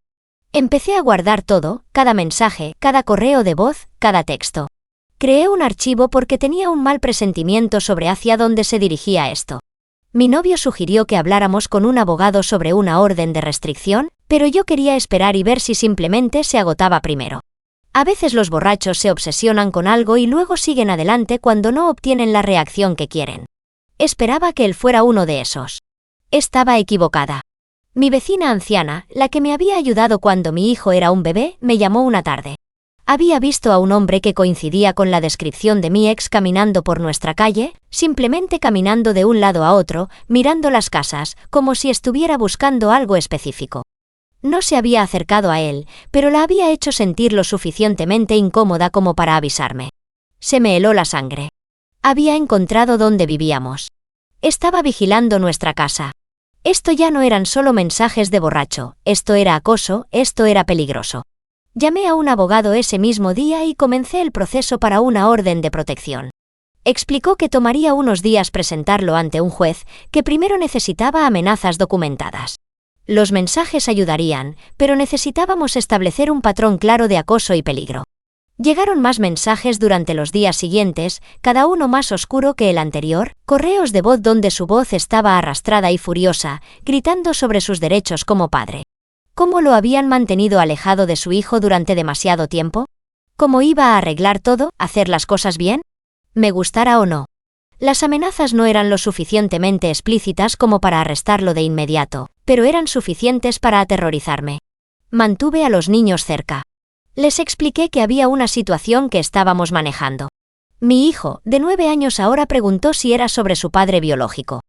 Speaker 1: Empecé a guardar todo, cada mensaje, cada correo de voz, cada texto. Creé un archivo porque tenía un mal presentimiento sobre hacia dónde se dirigía esto. Mi novio sugirió que habláramos con un abogado sobre una orden de restricción, pero yo quería esperar y ver si simplemente se agotaba primero. A veces los borrachos se obsesionan con algo y luego siguen adelante cuando no obtienen la reacción que quieren. Esperaba que él fuera uno de esos. Estaba equivocada. Mi vecina anciana, la que me había ayudado cuando mi hijo era un bebé, me llamó una tarde. Había visto a un hombre que coincidía con la descripción de mi ex caminando por nuestra calle, simplemente caminando de un lado a otro, mirando las casas, como si estuviera buscando algo específico. No se había acercado a él, pero la había hecho sentir lo suficientemente incómoda como para avisarme. Se me heló la sangre. Había encontrado dónde vivíamos. Estaba vigilando nuestra casa. Esto ya no eran solo mensajes de borracho, esto era acoso, esto era peligroso. Llamé a un abogado ese mismo día y comencé el proceso para una orden de protección. Explicó que tomaría unos días presentarlo ante un juez, que primero necesitaba amenazas documentadas. Los mensajes ayudarían, pero necesitábamos establecer un patrón claro de acoso y peligro. Llegaron más mensajes durante los días siguientes, cada uno más oscuro que el anterior, correos de voz donde su voz estaba arrastrada y furiosa, gritando sobre sus derechos como padre. ¿Cómo lo habían mantenido alejado de su hijo durante demasiado tiempo? ¿Cómo iba a arreglar todo, hacer las cosas bien? Me gustara o no. Las amenazas no eran lo suficientemente explícitas como para arrestarlo de inmediato, pero eran suficientes para aterrorizarme. Mantuve a los niños cerca. Les expliqué que había una situación que estábamos manejando. Mi hijo, de 9 años ahora, preguntó si era sobre su padre biológico.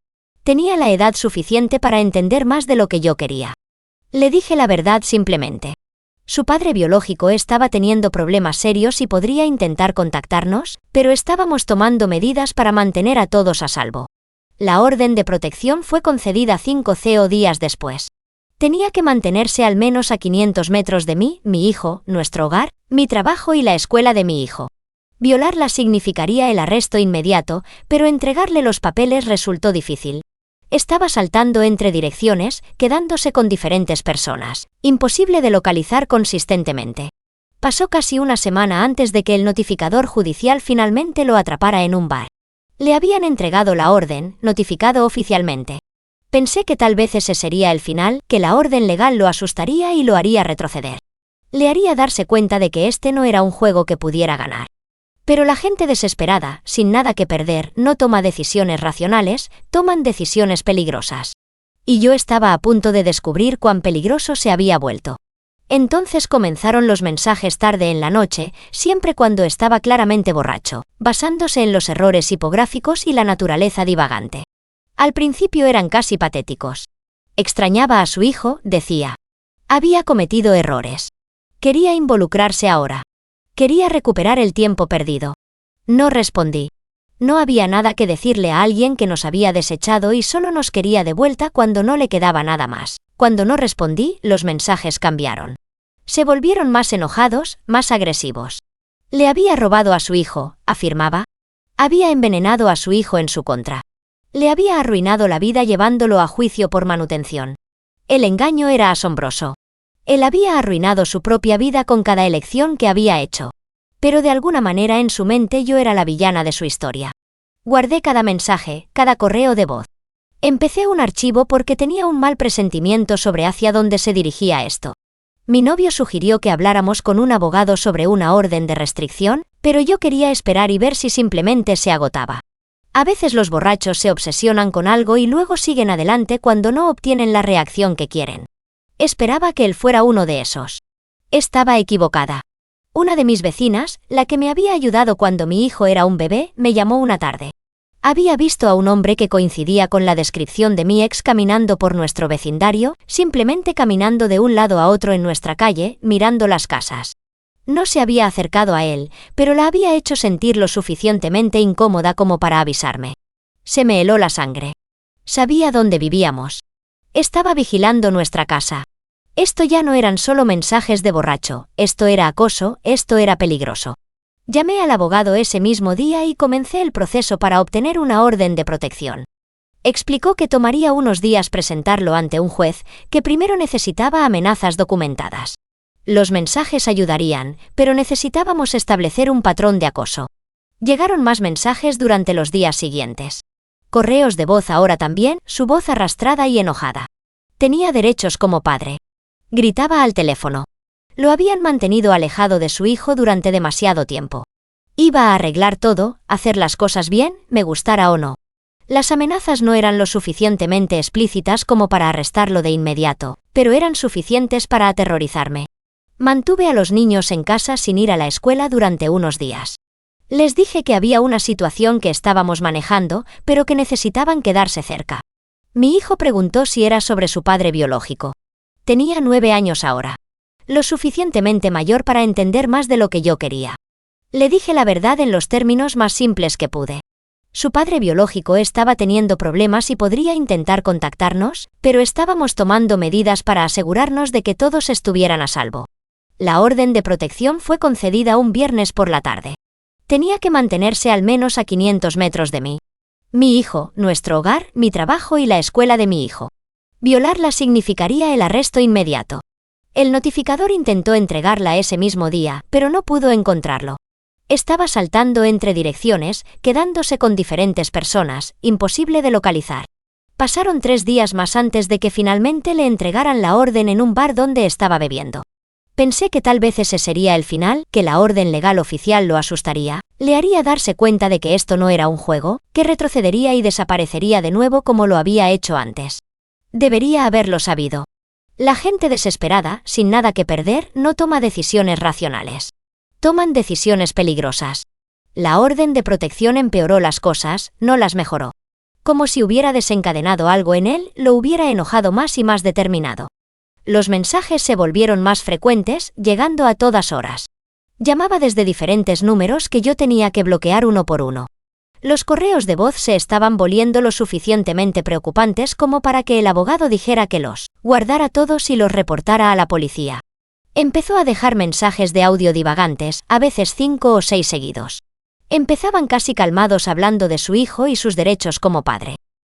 Speaker 1: Tenía la edad suficiente para entender más de lo que yo quería. Le dije la verdad simplemente. Su padre biológico estaba teniendo problemas serios y podría intentar contactarnos, pero estábamos tomando medidas para mantener a todos a salvo. La orden de protección fue concedida 5 días después. Tenía que mantenerse al menos a 500 metros de mí, mi hijo, nuestro hogar, mi trabajo y la escuela de mi hijo. Violarla significaría el arresto inmediato, pero entregarle los papeles resultó difícil. Estaba saltando entre direcciones, quedándose con diferentes personas. Imposible de localizar consistentemente. Pasó casi una semana antes de que el notificador judicial finalmente lo atrapara en un bar. Le habían entregado la orden, notificado oficialmente. Pensé que tal vez ese sería el final, que la orden legal lo asustaría y lo haría retroceder. Le haría darse cuenta de que este no era un juego que pudiera ganar. Pero la gente desesperada, sin nada que perder, no toma decisiones racionales, toman decisiones peligrosas. Y yo estaba a punto de descubrir cuán peligroso se había vuelto. Entonces comenzaron los mensajes tarde en la noche, siempre cuando estaba claramente borracho, basándose en los errores tipográficos y la naturaleza divagante. Al principio eran casi patéticos. Extrañaba a su hijo, decía. Había cometido errores. Quería involucrarse ahora. Quería recuperar el tiempo perdido. No respondí. No había nada que decirle a alguien que nos había desechado y solo nos quería de vuelta cuando no le quedaba nada más. Cuando no respondí, los mensajes cambiaron. Se volvieron más enojados, más agresivos. Le había robado a su hijo, afirmaba. Había envenenado a su hijo en su contra. Le había arruinado la vida llevándolo a juicio por manutención. El engaño era asombroso. Él había arruinado su propia vida con cada elección que había hecho. Pero de alguna manera en su mente yo era la villana de su historia. Guardé cada mensaje, cada correo de voz. Empecé un archivo porque tenía un mal presentimiento sobre hacia dónde se dirigía esto. Mi novio sugirió que habláramos con un abogado sobre una orden de restricción, pero yo quería esperar y ver si simplemente se agotaba. A veces los borrachos se obsesionan con algo y luego siguen adelante cuando no obtienen la reacción que quieren. Esperaba que él fuera uno de esos. Estaba equivocada. Una de mis vecinas, la que me había ayudado cuando mi hijo era un bebé, me llamó una tarde. Había visto a un hombre que coincidía con la descripción de mi ex caminando por nuestro vecindario, simplemente caminando de un lado a otro en nuestra calle, mirando las casas. No se había acercado a él, pero la había hecho sentir lo suficientemente incómoda como para avisarme. Se me heló la sangre. Sabía dónde vivíamos. Estaba vigilando nuestra casa. Esto ya no eran solo mensajes de borracho, esto era acoso, esto era peligroso. Llamé al abogado ese mismo día y comencé el proceso para obtener una orden de protección. Explicó que tomaría unos días presentarlo ante un juez, que primero necesitaba amenazas documentadas. Los mensajes ayudarían, pero necesitábamos establecer un patrón de acoso. Llegaron más mensajes durante los días siguientes. Correos de voz ahora también, su voz arrastrada y enojada. Tenía derechos como padre. Gritaba al teléfono. Lo habían mantenido alejado de su hijo durante demasiado tiempo. Iba a arreglar todo, hacer las cosas bien, me gustara o no. Las amenazas no eran lo suficientemente explícitas como para arrestarlo de inmediato, pero eran suficientes para aterrorizarme. Mantuve a los niños en casa sin ir a la escuela durante unos días. Les dije que había una situación que estábamos manejando, pero que necesitaban quedarse cerca. Mi hijo preguntó si era sobre su padre biológico. Tenía 9 años ahora. Lo suficientemente mayor para entender más de lo que yo quería. Le dije la verdad en los términos más simples que pude. Su padre biológico estaba teniendo problemas y podría intentar contactarnos, pero estábamos tomando medidas para asegurarnos de que todos estuvieran a salvo. La orden de protección fue concedida un viernes por la tarde. Tenía que mantenerse al menos a 500 metros de mí. Mi hijo, nuestro hogar, mi trabajo y la escuela de mi hijo. Violarla significaría el arresto inmediato. El notificador intentó entregarla ese mismo día, pero no pudo encontrarlo. Estaba saltando entre direcciones, quedándose con diferentes personas, imposible de localizar. Pasaron 3 días más antes de que finalmente le entregaran la orden en un bar donde estaba bebiendo. Pensé que tal vez ese sería el final, que la orden legal oficial lo asustaría, le haría darse cuenta de que esto no era un juego, que retrocedería y desaparecería de nuevo como lo había hecho antes. Debería haberlo sabido. La gente desesperada, sin nada que perder, no toma decisiones racionales. Toman decisiones peligrosas. La orden de protección empeoró las cosas, no las mejoró. Como si hubiera desencadenado algo en él, lo hubiera enojado más y más determinado. Los mensajes se volvieron más frecuentes, llegando a todas horas. Llamaba desde diferentes números que yo tenía que bloquear uno por uno. Los correos de voz se estaban volviendo lo suficientemente preocupantes como para que el abogado dijera que los guardara todos y los reportara a la policía. Empezó a dejar mensajes de audio divagantes, a veces 5 o 6 seguidos. Empezaban casi calmados hablando de su hijo y sus derechos como padre.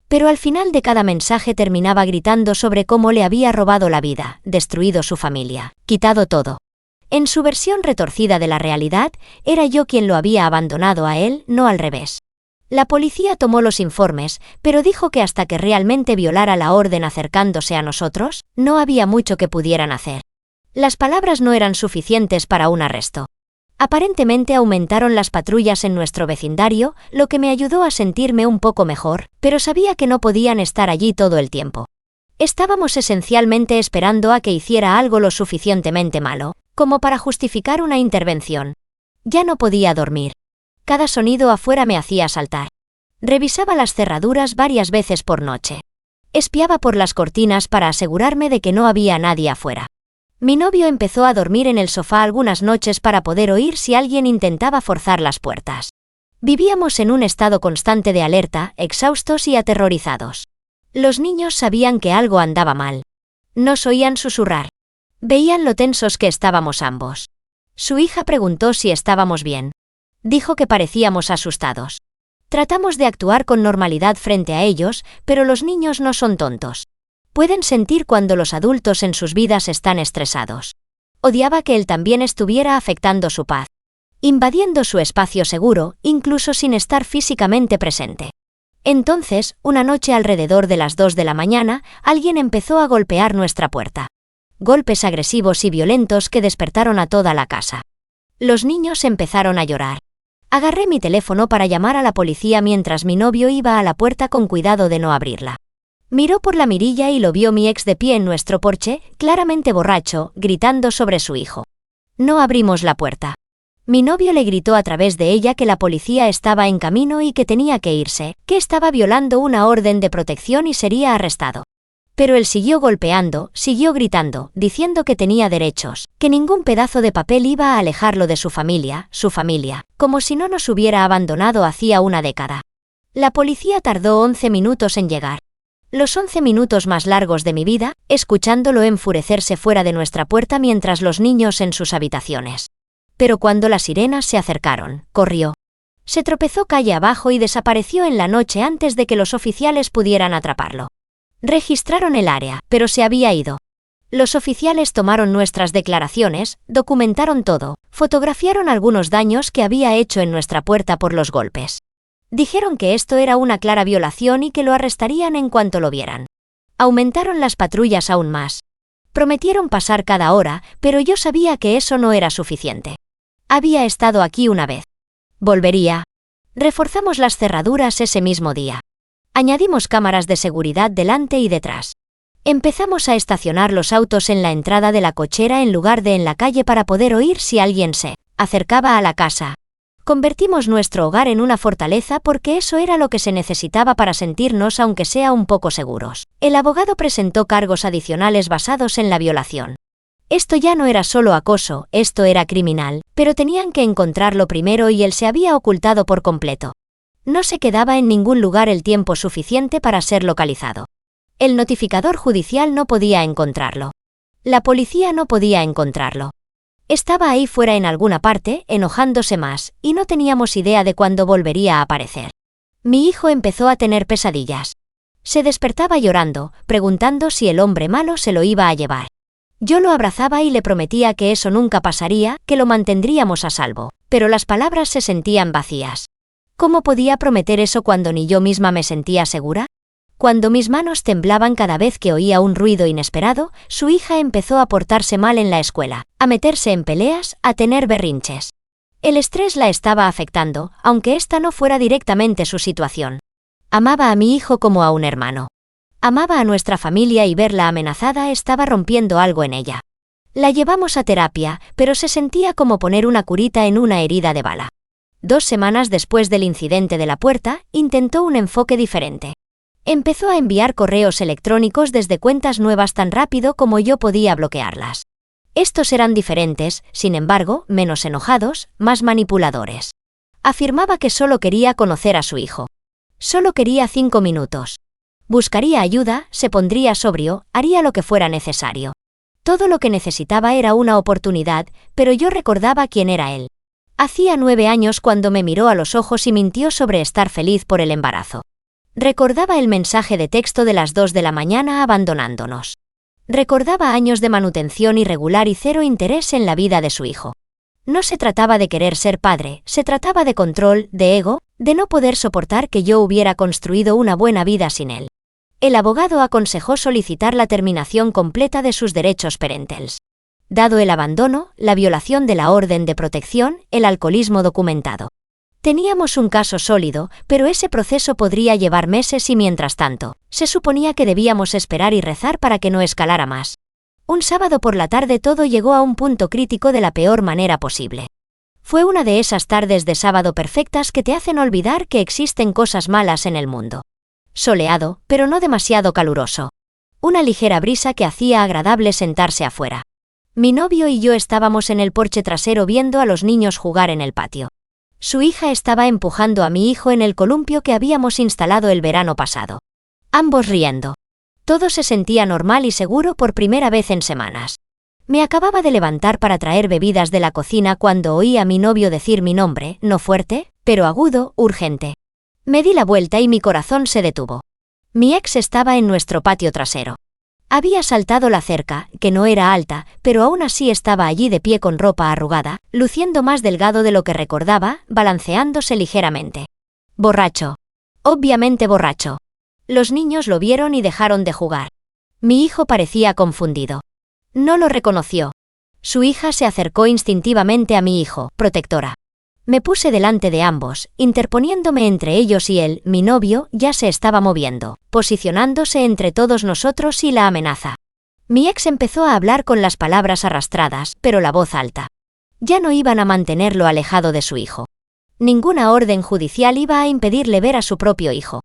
Speaker 1: Pero al final de cada mensaje terminaba gritando sobre cómo le había robado la vida, destruido su familia, quitado todo. En su versión retorcida de la realidad, era yo quien lo había abandonado a él, no al revés. La policía tomó los informes, pero dijo que hasta que realmente violara la orden acercándose a nosotros, no había mucho que pudieran hacer. Las palabras no eran suficientes para un arresto. Aparentemente aumentaron las patrullas en nuestro vecindario, lo que me ayudó a sentirme un poco mejor, pero sabía que no podían estar allí todo el tiempo. Estábamos esencialmente esperando a que hiciera algo lo suficientemente malo, como para justificar una intervención. Ya no podía dormir. Cada sonido afuera me hacía saltar. Revisaba las cerraduras varias veces por noche. Espiaba por las cortinas para asegurarme de que no había nadie afuera. Mi novio empezó a dormir en el sofá algunas noches para poder oír si alguien intentaba forzar las puertas. Vivíamos en un estado constante de alerta, exhaustos y aterrorizados. Los niños sabían que algo andaba mal. Nos oían susurrar. Veían lo tensos que estábamos ambos. Su hija preguntó si estábamos bien. Dijo que parecíamos asustados. Tratamos de actuar con normalidad frente a ellos, pero los niños no son tontos. Pueden sentir cuando los adultos en sus vidas están estresados. Odiaba que él también estuviera afectando su paz, invadiendo su espacio seguro, incluso sin estar físicamente presente. Entonces, una noche alrededor de las 2 de la mañana, alguien empezó a golpear nuestra puerta. golpes agresivos y violentos que despertaron a toda la casa. Los niños empezaron a llorar. Agarré mi teléfono para llamar a la policía mientras mi novio iba a la puerta con cuidado de no abrirla. Miró por la mirilla y lo vio mi ex de pie en nuestro porche, claramente borracho, gritando sobre su hijo. No abrimos la puerta. Mi novio le gritó a través de ella que la policía estaba en camino y que tenía que irse, que estaba violando una orden de protección y sería arrestado. Pero él siguió golpeando, siguió gritando, diciendo que tenía derechos, que ningún pedazo de papel iba a alejarlo de su familia, como si no nos hubiera abandonado hacía una década. La policía tardó 11 minutos en llegar. Los 11 minutos más largos de mi vida, escuchándolo enfurecerse fuera de nuestra puerta mientras los niños en sus habitaciones. Pero cuando las sirenas se acercaron, corrió. Se tropezó calle abajo y desapareció en la noche antes de que los oficiales pudieran atraparlo. Registraron el área, pero se había ido. Los oficiales tomaron nuestras declaraciones, documentaron todo, fotografiaron algunos daños que había hecho en nuestra puerta por los golpes. Dijeron que esto era una clara violación y que lo arrestarían en cuanto lo vieran. Aumentaron las patrullas aún más. Prometieron pasar cada hora, pero yo sabía que eso no era suficiente. Había estado aquí una vez. Volvería. Reforzamos las cerraduras ese mismo día. Añadimos cámaras de seguridad delante y detrás. Empezamos a estacionar los autos en la entrada de la cochera en lugar de en la calle para poder oír si alguien se acercaba a la casa. Convertimos nuestro hogar en una fortaleza porque eso era lo que se necesitaba para sentirnos aunque sea un poco seguros. El abogado presentó cargos adicionales basados en la violación. Esto ya no era solo acoso, esto era criminal, pero tenían que encontrarlo primero y él se había ocultado por completo. No se quedaba en ningún lugar el tiempo suficiente para ser localizado. El notificador judicial no podía encontrarlo. La policía no podía encontrarlo. Estaba ahí fuera en alguna parte, enojándose más, y no teníamos idea de cuándo volvería a aparecer. Mi hijo empezó a tener pesadillas. Se despertaba llorando, preguntando si el hombre malo se lo iba a llevar. Yo lo abrazaba y le prometía que eso nunca pasaría, que lo mantendríamos a salvo, pero las palabras se sentían vacías. ¿Cómo podía prometer eso cuando ni yo misma me sentía segura? Cuando mis manos temblaban cada vez que oía un ruido inesperado, su hija empezó a portarse mal en la escuela, a meterse en peleas, a tener berrinches. El estrés la estaba afectando, aunque esta no fuera directamente su situación. Amaba a mi hijo como a un hermano. Amaba a nuestra familia y verla amenazada estaba rompiendo algo en ella. La llevamos a terapia, pero se sentía como poner una curita en una herida de bala. 2 semanas después del incidente de la puerta, intentó un enfoque diferente. Empezó a enviar correos electrónicos desde cuentas nuevas tan rápido como yo podía bloquearlas. Estos eran diferentes, sin embargo, menos enojados, más manipuladores. Afirmaba que solo quería conocer a su hijo. Solo quería 5 minutos. Buscaría ayuda, se pondría sobrio, haría lo que fuera necesario. Todo lo que necesitaba era una oportunidad, pero yo recordaba quién era él. Hacía 9 años cuando me miró a los ojos y mintió sobre estar feliz por el embarazo. Recordaba el mensaje de texto de las 2 de la mañana abandonándonos. Recordaba años de manutención irregular y cero interés en la vida de su hijo. No se trataba de querer ser padre, se trataba de control, de ego, de no poder soportar que yo hubiera construido una buena vida sin él. El abogado aconsejó solicitar la terminación completa de sus derechos parentales. Dado el abandono, la violación de la orden de protección, el alcoholismo documentado. Teníamos un caso sólido, pero ese proceso podría llevar meses y mientras tanto, se suponía que debíamos esperar y rezar para que no escalara más. Un sábado por la tarde todo llegó a un punto crítico de la peor manera posible. Fue una de esas tardes de sábado perfectas que te hacen olvidar que existen cosas malas en el mundo. Soleado, pero no demasiado caluroso. Una ligera brisa que hacía agradable sentarse afuera. Mi novio y yo estábamos en el porche trasero viendo a los niños jugar en el patio. Su hija estaba empujando a mi hijo en el columpio que habíamos instalado el verano pasado. Ambos riendo. Todo se sentía normal y seguro por primera vez en semanas. Me acababa de levantar para traer bebidas de la cocina cuando oí a mi novio decir mi nombre, no fuerte, pero agudo, urgente. Me di la vuelta y mi corazón se detuvo. Mi ex estaba en nuestro patio trasero. Había saltado la cerca, que no era alta, pero aún así estaba allí de pie con ropa arrugada, luciendo más delgado de lo que recordaba, balanceándose ligeramente. Borracho. Obviamente borracho. Los niños lo vieron y dejaron de jugar. Mi hijo parecía confundido. No lo reconoció. Su hija se acercó instintivamente a mi hijo, protectora. Me puse delante de ambos, interponiéndome entre ellos y él, mi novio, ya se estaba moviendo, posicionándose entre todos nosotros y la amenaza. Mi ex empezó a hablar con las palabras arrastradas, pero la voz alta. Ya no iban a mantenerlo alejado de su hijo. Ninguna orden judicial iba a impedirle ver a su propio hijo.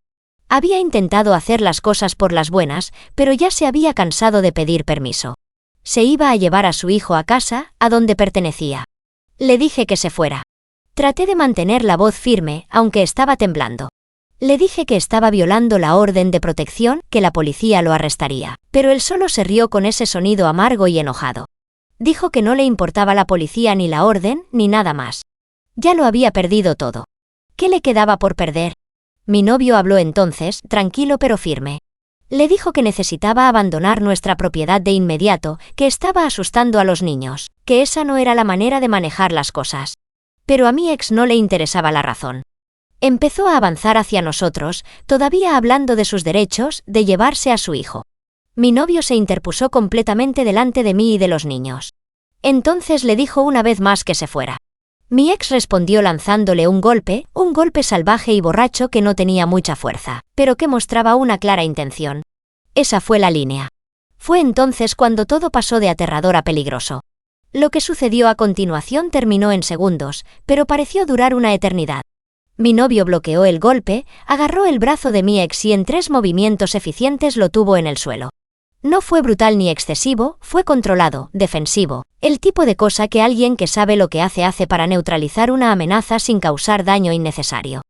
Speaker 1: Había intentado hacer las cosas por las buenas, pero ya se había cansado de pedir permiso. Se iba a llevar a su hijo a casa, a donde pertenecía. Le dije que se fuera. Traté de mantener la voz firme, aunque estaba temblando. Le dije que estaba violando la orden de protección, que la policía lo arrestaría, pero él solo se rió con ese sonido amargo y enojado. Dijo que no le importaba la policía ni la orden, ni nada más. Ya lo había perdido todo. ¿Qué le quedaba por perder? Mi novio habló entonces, tranquilo pero firme. Le dijo que necesitaba abandonar nuestra propiedad de inmediato, que estaba asustando a los niños, que esa no era la manera de manejar las cosas. Pero a mi ex no le interesaba la razón. Empezó a avanzar hacia nosotros, todavía hablando de sus derechos, de llevarse a su hijo. Mi novio se interpuso completamente delante de mí y de los niños. Entonces le dijo una vez más que se fuera. Mi ex respondió lanzándole un golpe salvaje y borracho que no tenía mucha fuerza, pero que mostraba una clara intención. Esa fue la línea. Fue entonces cuando todo pasó de aterrador a peligroso. Lo que sucedió a continuación terminó en segundos, pero pareció durar una eternidad. Mi novio bloqueó el golpe, agarró el brazo de mi ex y en 3 movimientos eficientes lo tuvo en el suelo. No fue brutal ni excesivo, fue controlado, defensivo, el tipo de cosa que alguien que sabe lo que hace para neutralizar una amenaza sin causar daño innecesario.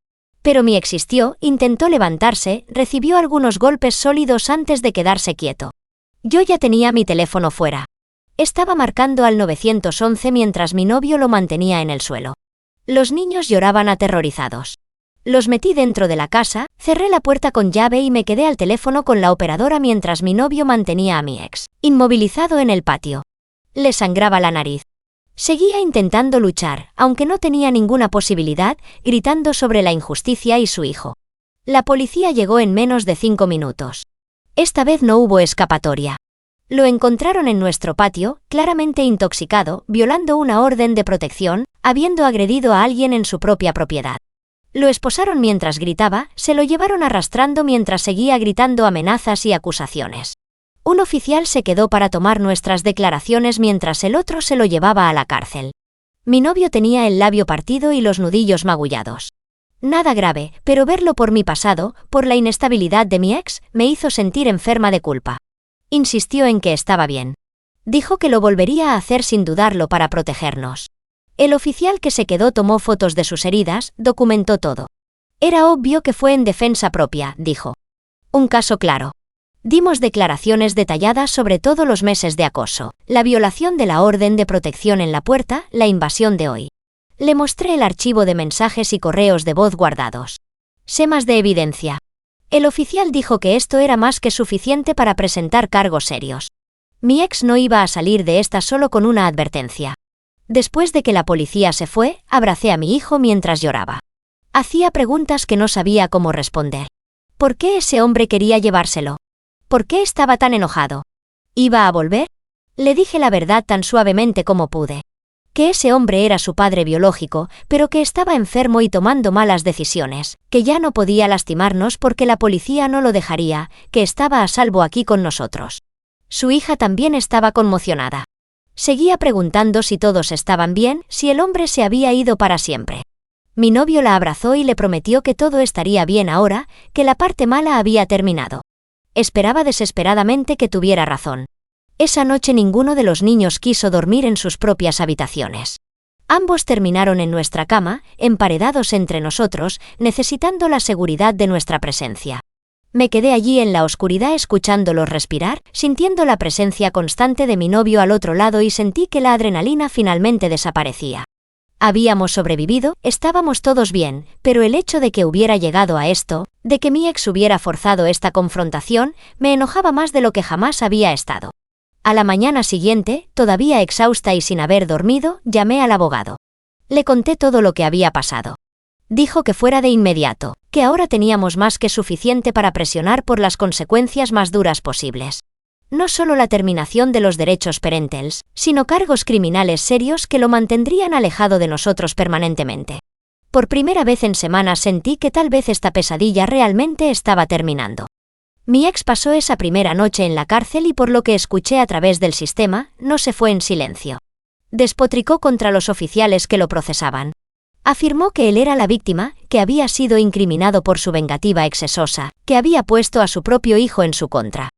Speaker 1: Pero mi existió, intentó levantarse, recibió algunos golpes sólidos antes de quedarse quieto. Yo ya tenía mi teléfono fuera. Estaba marcando al 911 mientras mi novio lo mantenía en el suelo. Los niños lloraban aterrorizados. Los metí dentro de la casa, cerré la puerta con llave y me quedé al teléfono con la operadora mientras mi novio mantenía a mi ex, inmovilizado en el patio. Le sangraba la nariz. Seguía intentando luchar, aunque no tenía ninguna posibilidad, gritando sobre la injusticia y su hijo. La policía llegó en menos de 5 minutos. Esta vez no hubo escapatoria. Lo encontraron en nuestro patio, claramente intoxicado, violando una orden de protección, habiendo agredido a alguien en su propia propiedad. Lo esposaron mientras gritaba, se lo llevaron arrastrando mientras seguía gritando amenazas y acusaciones. Un oficial se quedó para tomar nuestras declaraciones mientras el otro se lo llevaba a la cárcel. Mi novio tenía el labio partido y los nudillos magullados. Nada grave, pero verlo por mi pasado, por la inestabilidad de mi ex, me hizo sentir enferma de culpa. Insistió en que estaba bien. Dijo que lo volvería a hacer sin dudarlo para protegernos. El oficial que se quedó tomó fotos de sus heridas, documentó todo. Era obvio que fue en defensa propia, dijo. Un caso claro. Dimos declaraciones detalladas sobre todos los meses de acoso, la violación de la orden de protección en la puerta, la invasión de hoy. Le mostré el archivo de mensajes y correos de voz guardados. Sé más de evidencia. El oficial dijo que esto era más que suficiente para presentar cargos serios. Mi ex no iba a salir de esta solo con una advertencia. Después de que la policía se fue, abracé a mi hijo mientras lloraba. Hacía preguntas que no sabía cómo responder. ¿Por qué ese hombre quería llevárselo? ¿Por qué estaba tan enojado? ¿Iba a volver? Le dije la verdad tan suavemente como pude. Que ese hombre era su padre biológico, pero que estaba enfermo y tomando malas decisiones, que ya no podía lastimarnos porque la policía no lo dejaría, que estaba a salvo aquí con nosotros. Su hija también estaba conmocionada. Seguía preguntando si todos estaban bien, si el hombre se había ido para siempre. Mi novio la abrazó y le prometió que todo estaría bien ahora, que la parte mala había terminado. Esperaba desesperadamente que tuviera razón. Esa noche ninguno de los niños quiso dormir en sus propias habitaciones. Ambos terminaron en nuestra cama, emparedados entre nosotros, necesitando la seguridad de nuestra presencia. Me quedé allí en la oscuridad escuchándolos respirar, sintiendo la presencia constante de mi novio al otro lado y sentí que la adrenalina finalmente desaparecía. Habíamos sobrevivido, estábamos todos bien, pero el hecho de que hubiera llegado a esto, de que mi ex hubiera forzado esta confrontación, me enojaba más de lo que jamás había estado. A la mañana siguiente, todavía exhausta y sin haber dormido, llamé al abogado. Le conté todo lo que había pasado. Dijo que fuera de inmediato, que ahora teníamos más que suficiente para presionar por las consecuencias más duras posibles. no solo la terminación de los derechos parentales, sino cargos criminales serios que lo mantendrían alejado de nosotros permanentemente. Por primera vez en semanas sentí que tal vez esta pesadilla realmente estaba terminando. Mi ex pasó esa primera noche en la cárcel y por lo que escuché a través del sistema, no se fue en silencio. Despotricó contra los oficiales que lo procesaban. Afirmó que él era la víctima, que había sido incriminado por su vengativa excesosa, que había puesto a su propio hijo en su contra.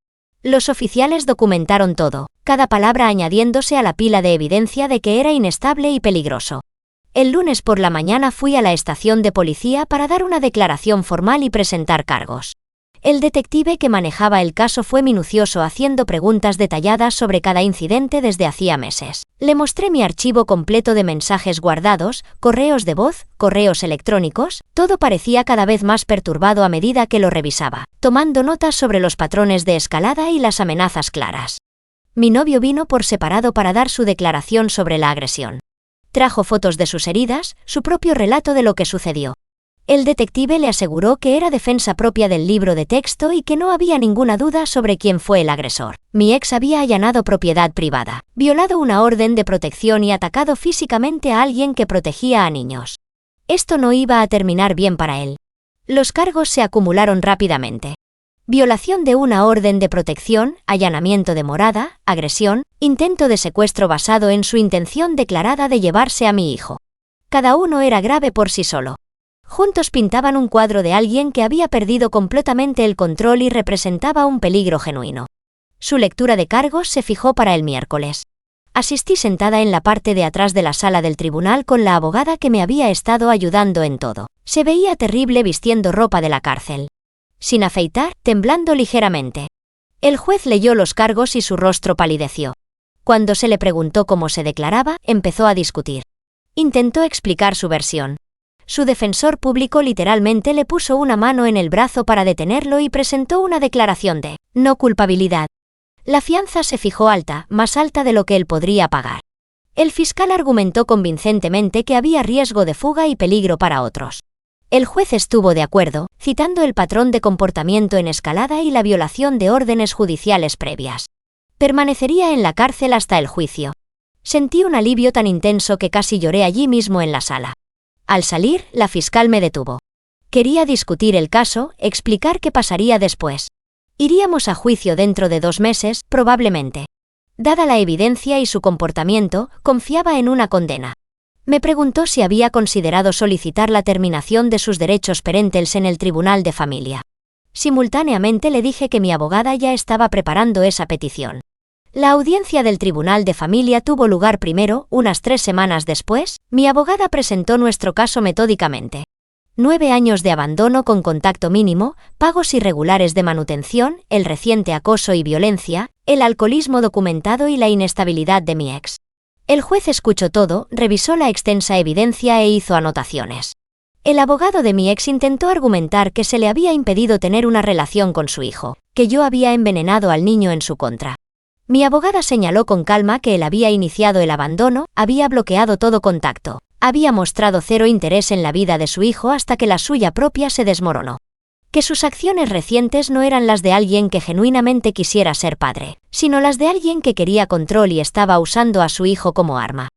Speaker 1: Los oficiales documentaron todo, cada palabra añadiéndose a la pila de evidencia de que era inestable y peligroso. El lunes por la mañana fui a la estación de policía para dar una declaración formal y presentar cargos. El detective que manejaba el caso fue minucioso haciendo preguntas detalladas sobre cada incidente desde hacía meses. Le mostré mi archivo completo de mensajes guardados, correos de voz, correos electrónicos, todo parecía cada vez más perturbado a medida que lo revisaba, tomando notas sobre los patrones de escalada y las amenazas claras. Mi novio vino por separado para dar su declaración sobre la agresión. Trajo fotos de sus heridas, su propio relato de lo que sucedió. El detective le aseguró que era defensa propia del libro de texto y que no había ninguna duda sobre quién fue el agresor. Mi ex había allanado propiedad privada, violado una orden de protección y atacado físicamente a alguien que protegía a niños. Esto no iba a terminar bien para él. Los cargos se acumularon rápidamente. Violación de una orden de protección, allanamiento de morada, agresión, intento de secuestro basado en su intención declarada de llevarse a mi hijo. Cada uno era grave por sí solo. Juntos pintaban un cuadro de alguien que había perdido completamente el control y representaba un peligro genuino. Su lectura de cargos se fijó para el miércoles. Asistí sentada en la parte de atrás de la sala del tribunal con la abogada que me había estado ayudando en todo. Se veía terrible vistiendo ropa de la cárcel. Sin afeitar, temblando ligeramente. El juez leyó los cargos y su rostro palideció. Cuando se le preguntó cómo se declaraba, empezó a discutir. Intentó explicar su versión. Su defensor público literalmente le puso una mano en el brazo para detenerlo y presentó una declaración de no culpabilidad. La fianza se fijó alta, más alta de lo que él podría pagar. El fiscal argumentó convincentemente que había riesgo de fuga y peligro para otros. El juez estuvo de acuerdo, citando el patrón de comportamiento en escalada y la violación de órdenes judiciales previas. Permanecería en la cárcel hasta el juicio. Sentí un alivio tan intenso que casi lloré allí mismo en la sala. Al salir, la fiscal me detuvo. Quería discutir el caso, explicar qué pasaría después. Iríamos a juicio dentro de 2 meses, probablemente. Dada la evidencia y su comportamiento, confiaba en una condena. Me preguntó si había considerado solicitar la terminación de sus derechos parentales en el Tribunal de Familia. Simultáneamente le dije que mi abogada ya estaba preparando esa petición. La audiencia del Tribunal de Familia tuvo lugar primero, unas 3 semanas después, mi abogada presentó nuestro caso metódicamente. 9 años de abandono con contacto mínimo, pagos irregulares de manutención, el reciente acoso y violencia, el alcoholismo documentado y la inestabilidad de mi ex. El juez escuchó todo, revisó la extensa evidencia e hizo anotaciones. El abogado de mi ex intentó argumentar que se le había impedido tener una relación con su hijo, que yo había envenenado al niño en su contra. Mi abogada señaló con calma que él había iniciado el abandono, había bloqueado todo contacto, había mostrado 0 interés en la vida de su hijo hasta que la suya propia se desmoronó. Que sus acciones recientes no eran las de alguien que genuinamente quisiera ser padre, sino las de alguien que quería control y estaba usando a su hijo como arma.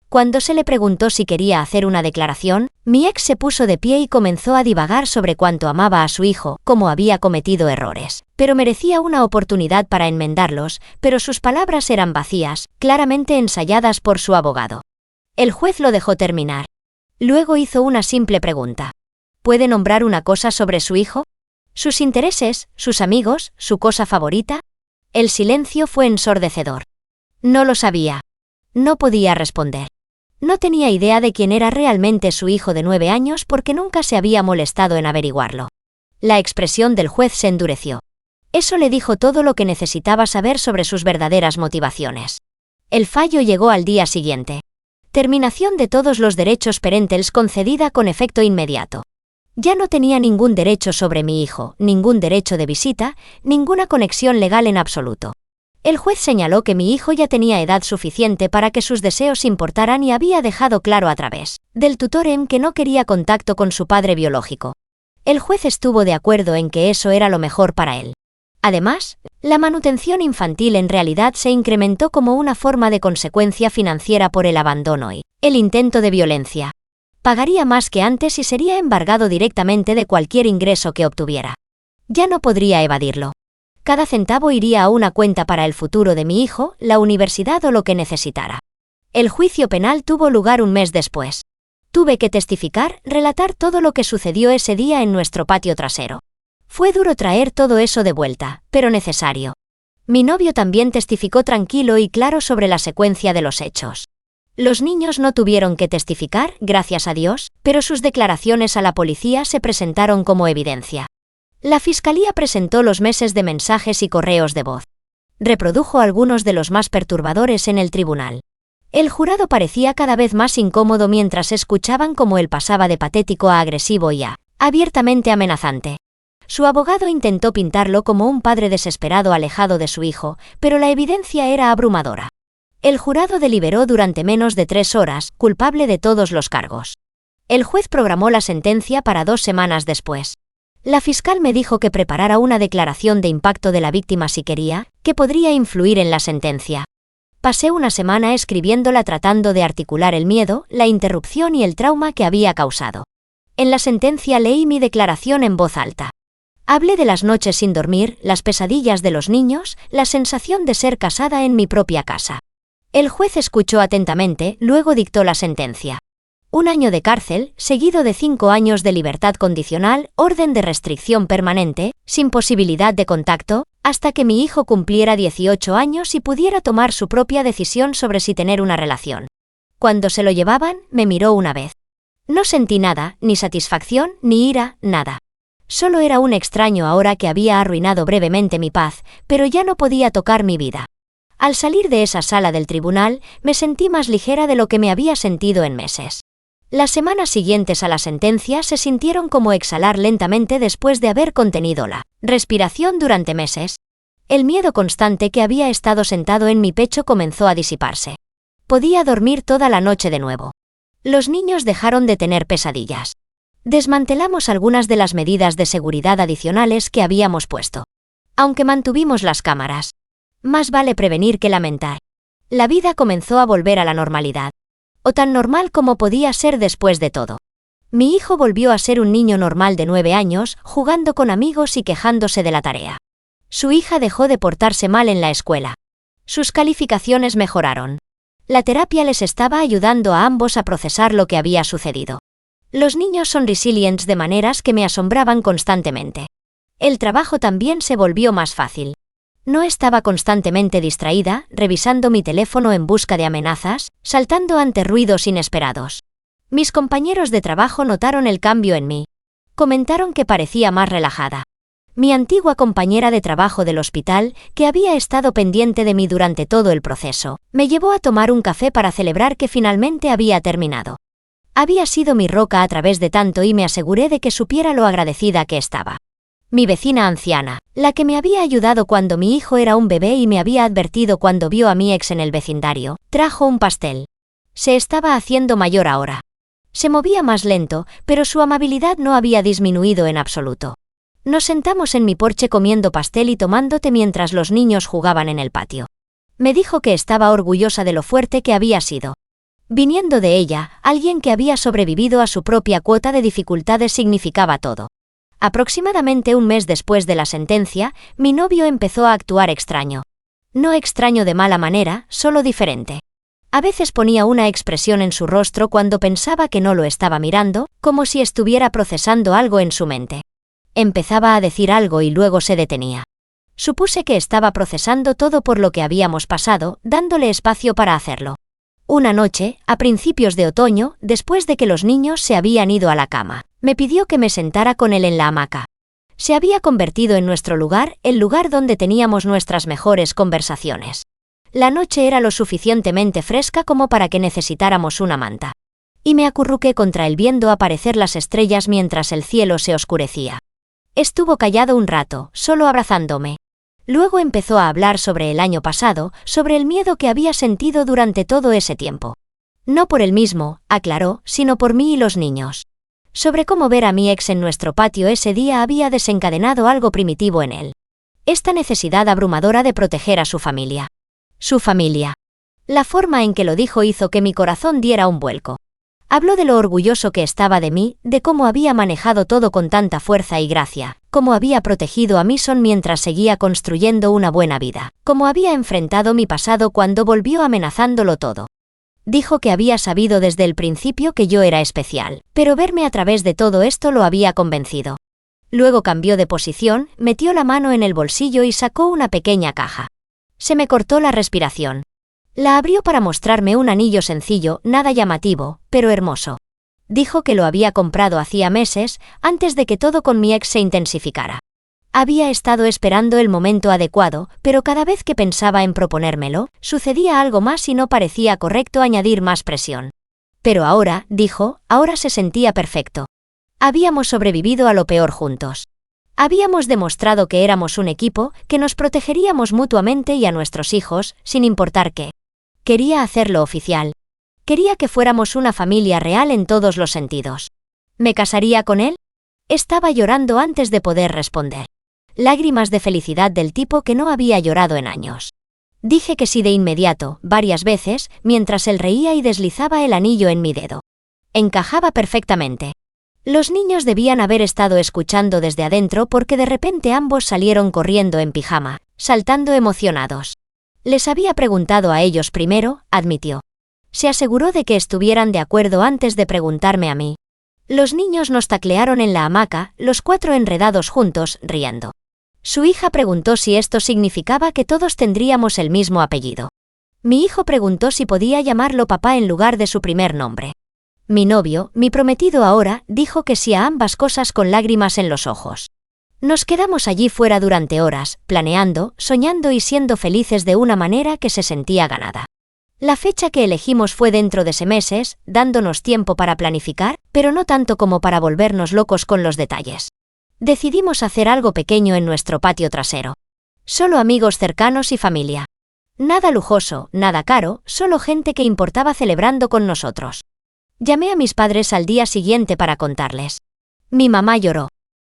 Speaker 1: Cuando se le preguntó si quería hacer una declaración, mi ex se puso de pie y comenzó a divagar sobre cuánto amaba a su hijo, cómo había cometido errores, pero merecía una oportunidad para enmendarlos, pero sus palabras eran vacías, claramente ensayadas por su abogado. El juez lo dejó terminar. Luego hizo una simple pregunta. ¿Puede nombrar una cosa sobre su hijo? ¿Sus intereses, sus amigos, su cosa favorita? El silencio fue ensordecedor. No lo sabía. No podía responder. No tenía idea de quién era realmente su hijo de 9 años porque nunca se había molestado en averiguarlo. La expresión del juez se endureció. Eso le dijo todo lo que necesitaba saber sobre sus verdaderas motivaciones. El fallo llegó al día siguiente. Terminación de todos los derechos parentales concedida con efecto inmediato. Ya no tenía ningún derecho sobre mi hijo, ningún derecho de visita, ninguna conexión legal en absoluto. El juez señaló que mi hijo ya tenía edad suficiente para que sus deseos importaran y había dejado claro a través del tutorem que no quería contacto con su padre biológico. El juez estuvo de acuerdo en que eso era lo mejor para él. Además, la manutención infantil en realidad se incrementó como una forma de consecuencia financiera por el abandono y el intento de violencia. Pagaría más que antes y sería embargado directamente de cualquier ingreso que obtuviera. Ya no podría evadirlo. Cada centavo iría a una cuenta para el futuro de mi hijo, la universidad o lo que necesitara. El juicio penal tuvo lugar un mes después. Tuve que testificar, relatar todo lo que sucedió ese día en nuestro patio trasero. Fue duro traer todo eso de vuelta, pero necesario. Mi novio también testificó tranquilo y claro sobre la secuencia de los hechos. Los niños no tuvieron que testificar, gracias a Dios, pero sus declaraciones a la policía se presentaron como evidencia. La fiscalía presentó los meses de mensajes y correos de voz. Reprodujo algunos de los más perturbadores en el tribunal. El jurado parecía cada vez más incómodo mientras escuchaban cómo él pasaba de patético a agresivo y abiertamente amenazante. Su abogado intentó pintarlo como un padre desesperado alejado de su hijo, pero la evidencia era abrumadora. El jurado deliberó durante menos de 3 horas, culpable de todos los cargos. El juez programó la sentencia para 2 semanas después. La fiscal me dijo que preparara una declaración de impacto de la víctima si quería, que podría influir en la sentencia. Pasé una semana escribiéndola tratando de articular el miedo, la interrupción y el trauma que había causado. En la sentencia leí mi declaración en voz alta. Hablé de las noches sin dormir, las pesadillas de los niños, la sensación de ser casada en mi propia casa. El juez escuchó atentamente, luego dictó la sentencia. 1 año de cárcel, seguido de 5 años de libertad condicional, orden de restricción permanente, sin posibilidad de contacto, hasta que mi hijo cumpliera 18 años y pudiera tomar su propia decisión sobre si tener una relación. Cuando se lo llevaban, me miró una vez. No sentí nada, ni satisfacción, ni ira, nada. Solo era un extraño ahora que había arruinado brevemente mi paz, pero ya no podía tocar mi vida. Al salir de esa sala del tribunal, me sentí más ligera de lo que me había sentido en meses. Las semanas siguientes a la sentencia se sintieron como exhalar lentamente después de haber contenido la respiración durante meses. El miedo constante que había estado sentado en mi pecho comenzó a disiparse. Podía dormir toda la noche de nuevo. Los niños dejaron de tener pesadillas. Desmantelamos algunas de las medidas de seguridad adicionales que habíamos puesto. Aunque mantuvimos las cámaras. Más vale prevenir que lamentar. La vida comenzó a volver a la normalidad. O tan normal como podía ser después de todo. Mi hijo volvió a ser un niño normal de 9 años, jugando con amigos y quejándose de la tarea. Su hija dejó de portarse mal en la escuela. Sus calificaciones mejoraron. La terapia les estaba ayudando a ambos a procesar lo que había sucedido. Los niños son resilientes de maneras que me asombraban constantemente. El trabajo también se volvió más fácil. No estaba constantemente distraída, revisando mi teléfono en busca de amenazas, saltando ante ruidos inesperados. Mis compañeros de trabajo notaron el cambio en mí. Comentaron que parecía más relajada. Mi antigua compañera de trabajo del hospital, que había estado pendiente de mí durante todo el proceso, me llevó a tomar un café para celebrar que finalmente había terminado. Había sido mi roca a través de tanto y me aseguré de que supiera lo agradecida que estaba. Mi vecina anciana, la que me había ayudado cuando mi hijo era un bebé y me había advertido cuando vio a mi ex en el vecindario, trajo un pastel. Se estaba haciendo mayor ahora. Se movía más lento, pero su amabilidad no había disminuido en absoluto. Nos sentamos en mi porche comiendo pastel y tomando té mientras los niños jugaban en el patio. Me dijo que estaba orgullosa de lo fuerte que había sido. Viniendo de ella, alguien que había sobrevivido a su propia cuota de dificultades significaba todo. Aproximadamente un mes después de la sentencia, mi novio empezó a actuar extraño. No extraño de mala manera, solo diferente. A veces ponía una expresión en su rostro cuando pensaba que no lo estaba mirando, como si estuviera procesando algo en su mente. Empezaba a decir algo y luego se detenía. Supuse que estaba procesando todo por lo que habíamos pasado, dándole espacio para hacerlo. Una noche, a principios de otoño, después de que los niños se habían ido a la cama, me pidió que me sentara con él en la hamaca. Se había convertido en nuestro lugar, el lugar donde teníamos nuestras mejores conversaciones. La noche era lo suficientemente fresca como para que necesitáramos una manta. Y me acurruqué contra él viendo aparecer las estrellas mientras el cielo se oscurecía. Estuvo callado un rato, solo abrazándome. Luego empezó a hablar sobre el año pasado, sobre el miedo que había sentido durante todo ese tiempo. No por él mismo, aclaró, sino por mí y los niños. Sobre cómo ver a mi ex en nuestro patio ese día había desencadenado algo primitivo en él. Esta necesidad abrumadora de proteger a su familia. Su familia. La forma en que lo dijo hizo que mi corazón diera un vuelco. Habló de lo orgulloso que estaba de mí, de cómo había manejado todo con tanta fuerza y gracia, cómo había protegido a Mason mientras seguía construyendo una buena vida, cómo había enfrentado mi pasado cuando volvió amenazándolo todo. Dijo que había sabido desde el principio que yo era especial, pero verme a través de todo esto lo había convencido. Luego cambió de posición, metió la mano en el bolsillo y sacó una pequeña caja. Se me cortó la respiración. La abrió para mostrarme un anillo sencillo, nada llamativo, pero hermoso. Dijo que lo había comprado hacía meses, antes de que todo con mi ex se intensificara. Había estado esperando el momento adecuado, pero cada vez que pensaba en proponérmelo, sucedía algo más y no parecía correcto añadir más presión. Pero ahora, dijo, ahora se sentía perfecto. Habíamos sobrevivido a lo peor juntos. Habíamos demostrado que éramos un equipo, que nos protegeríamos mutuamente y a nuestros hijos, sin importar qué. Quería hacerlo oficial. Quería que fuéramos una familia real en todos los sentidos. ¿Me casaría con él? Estaba llorando antes de poder responder. Lágrimas de felicidad del tipo que no había llorado en años. Dije que sí de inmediato, varias veces, mientras él reía y deslizaba el anillo en mi dedo. Encajaba perfectamente. Los niños debían haber estado escuchando desde adentro porque de repente ambos salieron corriendo en pijama, saltando emocionados. Les había preguntado a ellos primero, admitió. Se aseguró de que estuvieran de acuerdo antes de preguntarme a mí. Los niños nos taclearon en la hamaca, los 4 enredados juntos, riendo. Su hija preguntó si esto significaba que todos tendríamos el mismo apellido. Mi hijo preguntó si podía llamarlo papá en lugar de su primer nombre. Mi novio, mi prometido ahora, dijo que sí a ambas cosas con lágrimas en los ojos. Nos quedamos allí fuera durante horas, planeando, soñando y siendo felices de una manera que se sentía ganada. La fecha que elegimos fue dentro de meses, dándonos tiempo para planificar, pero no tanto como para volvernos locos con los detalles. Decidimos hacer algo pequeño en nuestro patio trasero. Solo amigos cercanos y familia. Nada lujoso, nada caro, solo gente que importaba celebrando con nosotros. Llamé a mis padres al día siguiente para contarles. Mi mamá lloró.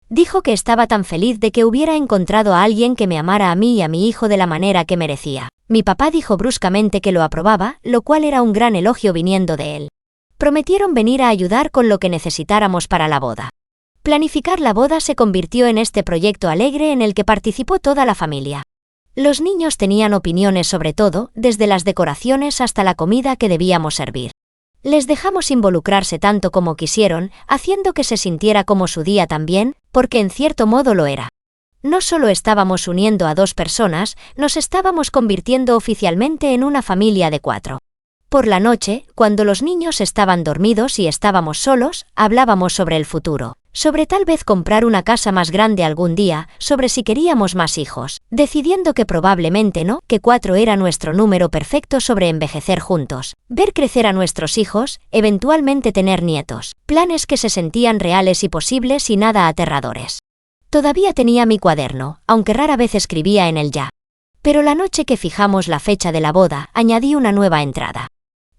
Speaker 1: Dijo que estaba tan feliz de que hubiera encontrado a alguien que me amara a mí y a mi hijo de la manera que merecía. Mi papá dijo bruscamente que lo aprobaba, lo cual era un gran elogio viniendo de él. Prometieron venir a ayudar con lo que necesitáramos para la boda. Planificar la boda se convirtió en este proyecto alegre en el que participó toda la familia. Los niños tenían opiniones sobre todo, desde las decoraciones hasta la comida que debíamos servir. Les dejamos involucrarse tanto como quisieron, haciendo que se sintiera como su día también, porque en cierto modo lo era. No solo estábamos uniendo a 2 personas, nos estábamos convirtiendo oficialmente en una familia de 4. Por la noche, cuando los niños estaban dormidos y estábamos solos, hablábamos sobre el futuro, sobre tal vez comprar una casa más grande algún día, sobre si queríamos más hijos, decidiendo que probablemente no, que 4 era nuestro número perfecto sobre envejecer juntos, ver crecer a nuestros hijos, eventualmente tener nietos, planes que se sentían reales y posibles y nada aterradores. Todavía tenía mi cuaderno, aunque rara vez escribía en él ya. Pero la noche que fijamos la fecha de la boda, añadí una nueva entrada.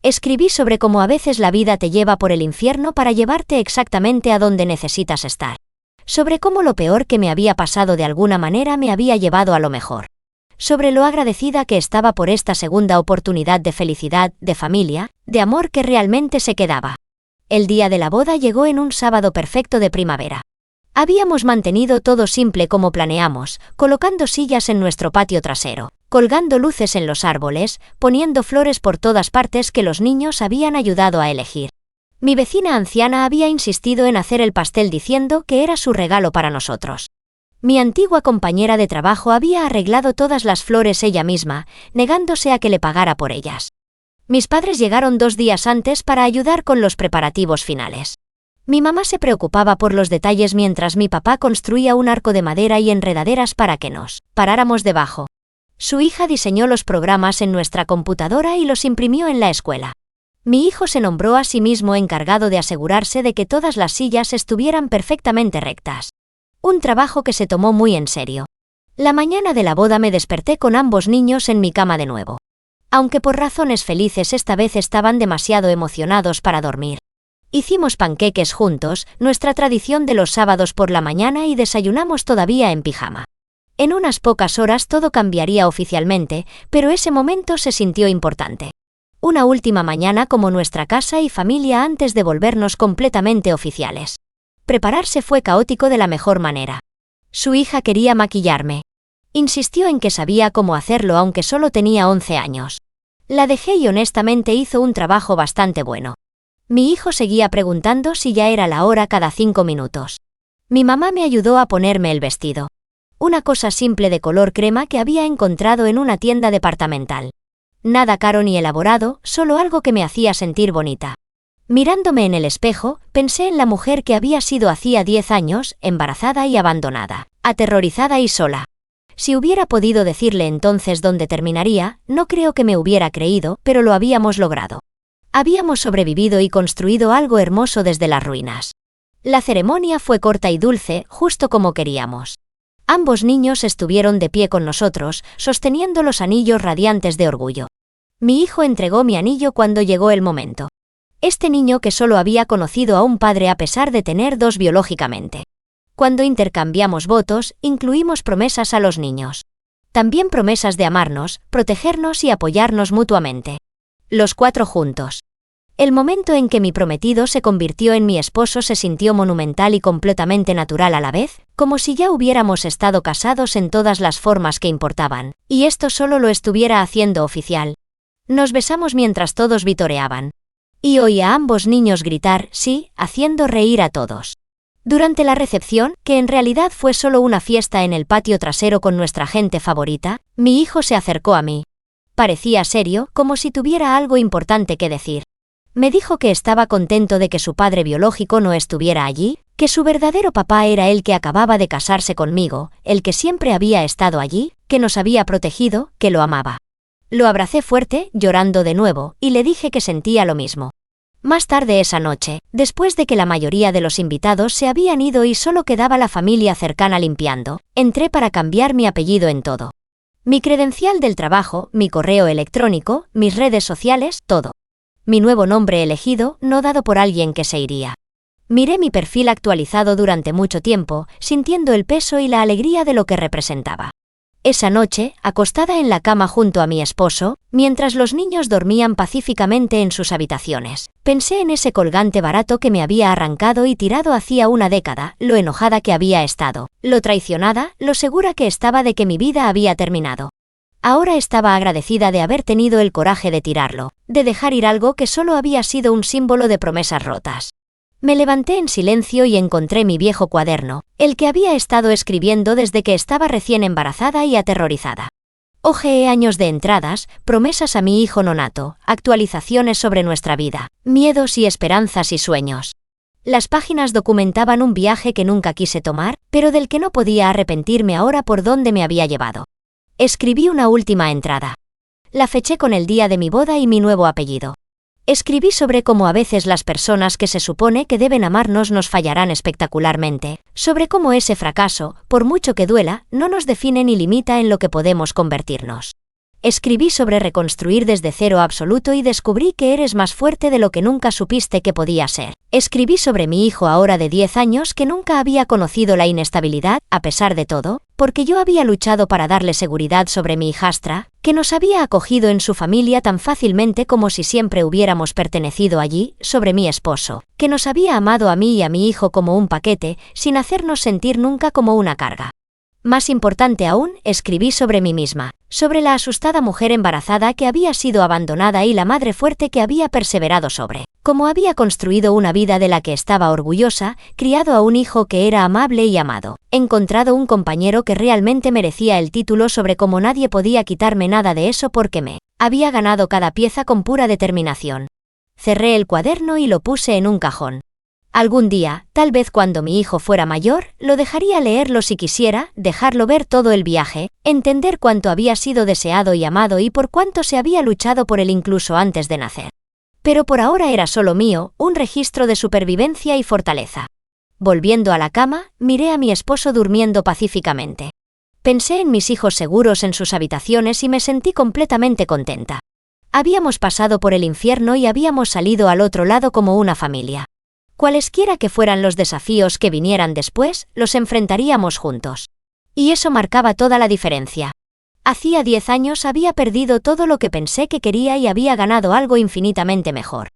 Speaker 1: Escribí sobre cómo a veces la vida te lleva por el infierno para llevarte exactamente a donde necesitas estar. Sobre cómo lo peor que me había pasado de alguna manera me había llevado a lo mejor. Sobre lo agradecida que estaba por esta segunda oportunidad de felicidad, de familia, de amor que realmente se quedaba. El día de la boda llegó en un sábado perfecto de primavera. Habíamos mantenido todo simple como planeamos, colocando sillas en nuestro patio trasero, colgando luces en los árboles, poniendo flores por todas partes que los niños habían ayudado a elegir. Mi vecina anciana había insistido en hacer el pastel diciendo que era su regalo para nosotros. Mi antigua compañera de trabajo había arreglado todas las flores ella misma, negándose a que le pagara por ellas. Mis padres llegaron 2 días antes para ayudar con los preparativos finales. Mi mamá se preocupaba por los detalles mientras mi papá construía un arco de madera y enredaderas para que nos paráramos debajo. Su hija diseñó los programas en nuestra computadora y los imprimió en la escuela. Mi hijo se nombró a sí mismo encargado de asegurarse de que todas las sillas estuvieran perfectamente rectas. Un trabajo que se tomó muy en serio. La mañana de la boda me desperté con ambos niños en mi cama de nuevo. Aunque por razones felices esta vez estaban demasiado emocionados para dormir. Hicimos panqueques juntos, nuestra tradición de los sábados por la mañana, y desayunamos todavía en pijama. En unas pocas horas todo cambiaría oficialmente, pero ese momento se sintió importante. Una última mañana como nuestra casa y familia antes de volvernos completamente oficiales. Prepararse fue caótico de la mejor manera. Su hija quería maquillarme. Insistió en que sabía cómo hacerlo aunque solo tenía 11 años. La dejé y honestamente hizo un trabajo bastante bueno. Mi hijo seguía preguntando si ya era la hora cada 5 minutos. Mi mamá me ayudó a ponerme el vestido. Una cosa simple de color crema que había encontrado en una tienda departamental. Nada caro ni elaborado, solo algo que me hacía sentir bonita. Mirándome en el espejo, pensé en la mujer que había sido hacía 10 años, embarazada y abandonada, aterrorizada y sola. Si hubiera podido decirle entonces dónde terminaría, no creo que me hubiera creído, pero lo habíamos logrado. Habíamos sobrevivido y construido algo hermoso desde las ruinas. La ceremonia fue corta y dulce, justo como queríamos. Ambos niños estuvieron de pie con nosotros, sosteniendo los anillos radiantes de orgullo. Mi hijo entregó mi anillo cuando llegó el momento. Este niño que solo había conocido a un padre a pesar de tener 2 biológicamente. Cuando intercambiamos votos, incluimos promesas a los niños. También promesas de amarnos, protegernos y apoyarnos mutuamente. Los 4 juntos. El momento en que mi prometido se convirtió en mi esposo se sintió monumental y completamente natural a la vez, como si ya hubiéramos estado casados en todas las formas que importaban, y esto solo lo estuviera haciendo oficial. Nos besamos mientras todos vitoreaban. Y oí a ambos niños gritar sí, haciendo reír a todos. Durante la recepción, que en realidad fue solo una fiesta en el patio trasero con nuestra gente favorita, mi hijo se acercó a mí. Parecía serio, como si tuviera algo importante que decir. Me dijo que estaba contento de que su padre biológico no estuviera allí, que su verdadero papá era el que acababa de casarse conmigo, el que siempre había estado allí, que nos había protegido, que lo amaba. Lo abracé fuerte, llorando de nuevo, y le dije que sentía lo mismo. Más tarde esa noche, después de que la mayoría de los invitados se habían ido y solo quedaba la familia cercana limpiando, entré para cambiar mi apellido en todo. Mi credencial del trabajo, mi correo electrónico, mis redes sociales, todo. Mi nuevo nombre elegido, no dado por alguien que se iría. Miré mi perfil actualizado durante mucho tiempo, sintiendo el peso y la alegría de lo que representaba. Esa noche, acostada en la cama junto a mi esposo, mientras los niños dormían pacíficamente en sus habitaciones, pensé en ese colgante barato que me había arrancado y tirado hacía una década, lo enojada que había estado, lo traicionada, lo segura que estaba de que mi vida había terminado. Ahora estaba agradecida de haber tenido el coraje de tirarlo, de dejar ir algo que solo había sido un símbolo de promesas rotas. Me levanté en silencio y encontré mi viejo cuaderno, el que había estado escribiendo desde que estaba recién embarazada y aterrorizada. Hojeé años de entradas, promesas a mi hijo nonato, actualizaciones sobre nuestra vida, miedos y esperanzas y sueños. Las páginas documentaban un viaje que nunca quise tomar, pero del que no podía arrepentirme ahora por dónde me había llevado. Escribí una última entrada. La feché con el día de mi boda y mi nuevo apellido. Escribí sobre cómo a veces las personas que se supone que deben amarnos nos fallarán espectacularmente, sobre cómo ese fracaso, por mucho que duela, no nos define ni limita en lo que podemos convertirnos. Escribí sobre reconstruir desde cero absoluto y descubrí que eres más fuerte de lo que nunca supiste que podía ser. Escribí sobre mi hijo ahora de 10 años que nunca había conocido la inestabilidad, a pesar de todo, porque yo había luchado para darle seguridad sobre mi hijastra, que nos había acogido en su familia tan fácilmente como si siempre hubiéramos pertenecido allí, sobre mi esposo, que nos había amado a mí y a mi hijo como un paquete, sin hacernos sentir nunca como una carga. Más importante aún, escribí sobre mí misma, sobre la asustada mujer embarazada que había sido abandonada y la madre fuerte que había perseverado sobre cómo había construido una vida de la que estaba orgullosa, criado a un hijo que era amable y amado, encontrado un compañero que realmente merecía el título sobre cómo nadie podía quitarme nada de eso porque me había ganado cada pieza con pura determinación. Cerré el cuaderno y lo puse en un cajón. Algún día, tal vez cuando mi hijo fuera mayor, lo dejaría leerlo si quisiera, dejarlo ver todo el viaje, entender cuánto había sido deseado y amado y por cuánto se había luchado por él incluso antes de nacer. Pero por ahora era solo mío, un registro de supervivencia y fortaleza. Volviendo a la cama, miré a mi esposo durmiendo pacíficamente. Pensé en mis hijos seguros en sus habitaciones y me sentí completamente contenta. Habíamos pasado por el infierno y habíamos salido al otro lado como una familia. Cualesquiera que fueran los desafíos que vinieran después, los enfrentaríamos juntos. Y eso marcaba toda la diferencia. Hacía 10 años había perdido todo lo que pensé que quería y había ganado algo infinitamente mejor.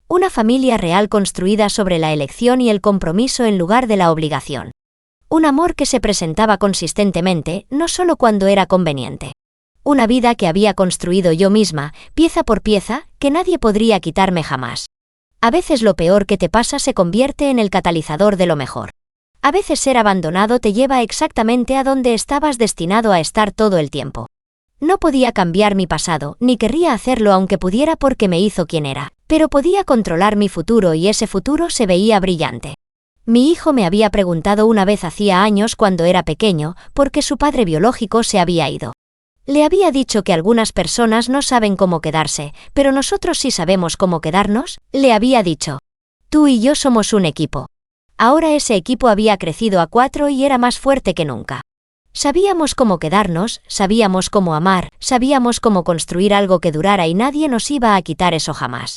Speaker 1: Una familia real construida sobre la elección y el compromiso en lugar de la obligación. Un amor que se presentaba consistentemente, no solo cuando era conveniente. Una vida que había construido yo misma, pieza por pieza, que nadie podría quitarme jamás. A veces lo peor que te pasa se convierte en el catalizador de lo mejor. A veces ser abandonado te lleva exactamente a donde estabas destinado a estar todo el tiempo. No podía cambiar mi pasado, ni querría hacerlo aunque pudiera porque me hizo quien era, pero podía controlar mi futuro y ese futuro se veía brillante. Mi hijo me había preguntado una vez hacía años cuando era pequeño, por qué su padre biológico se había ido. Le había dicho que algunas personas no saben cómo quedarse, pero nosotros sí sabemos cómo quedarnos, le había dicho. Tú y yo somos un equipo. Ahora ese equipo había crecido a 4 y era más fuerte que nunca. Sabíamos cómo quedarnos, sabíamos cómo amar, sabíamos cómo construir algo que durara y nadie nos iba a quitar eso jamás.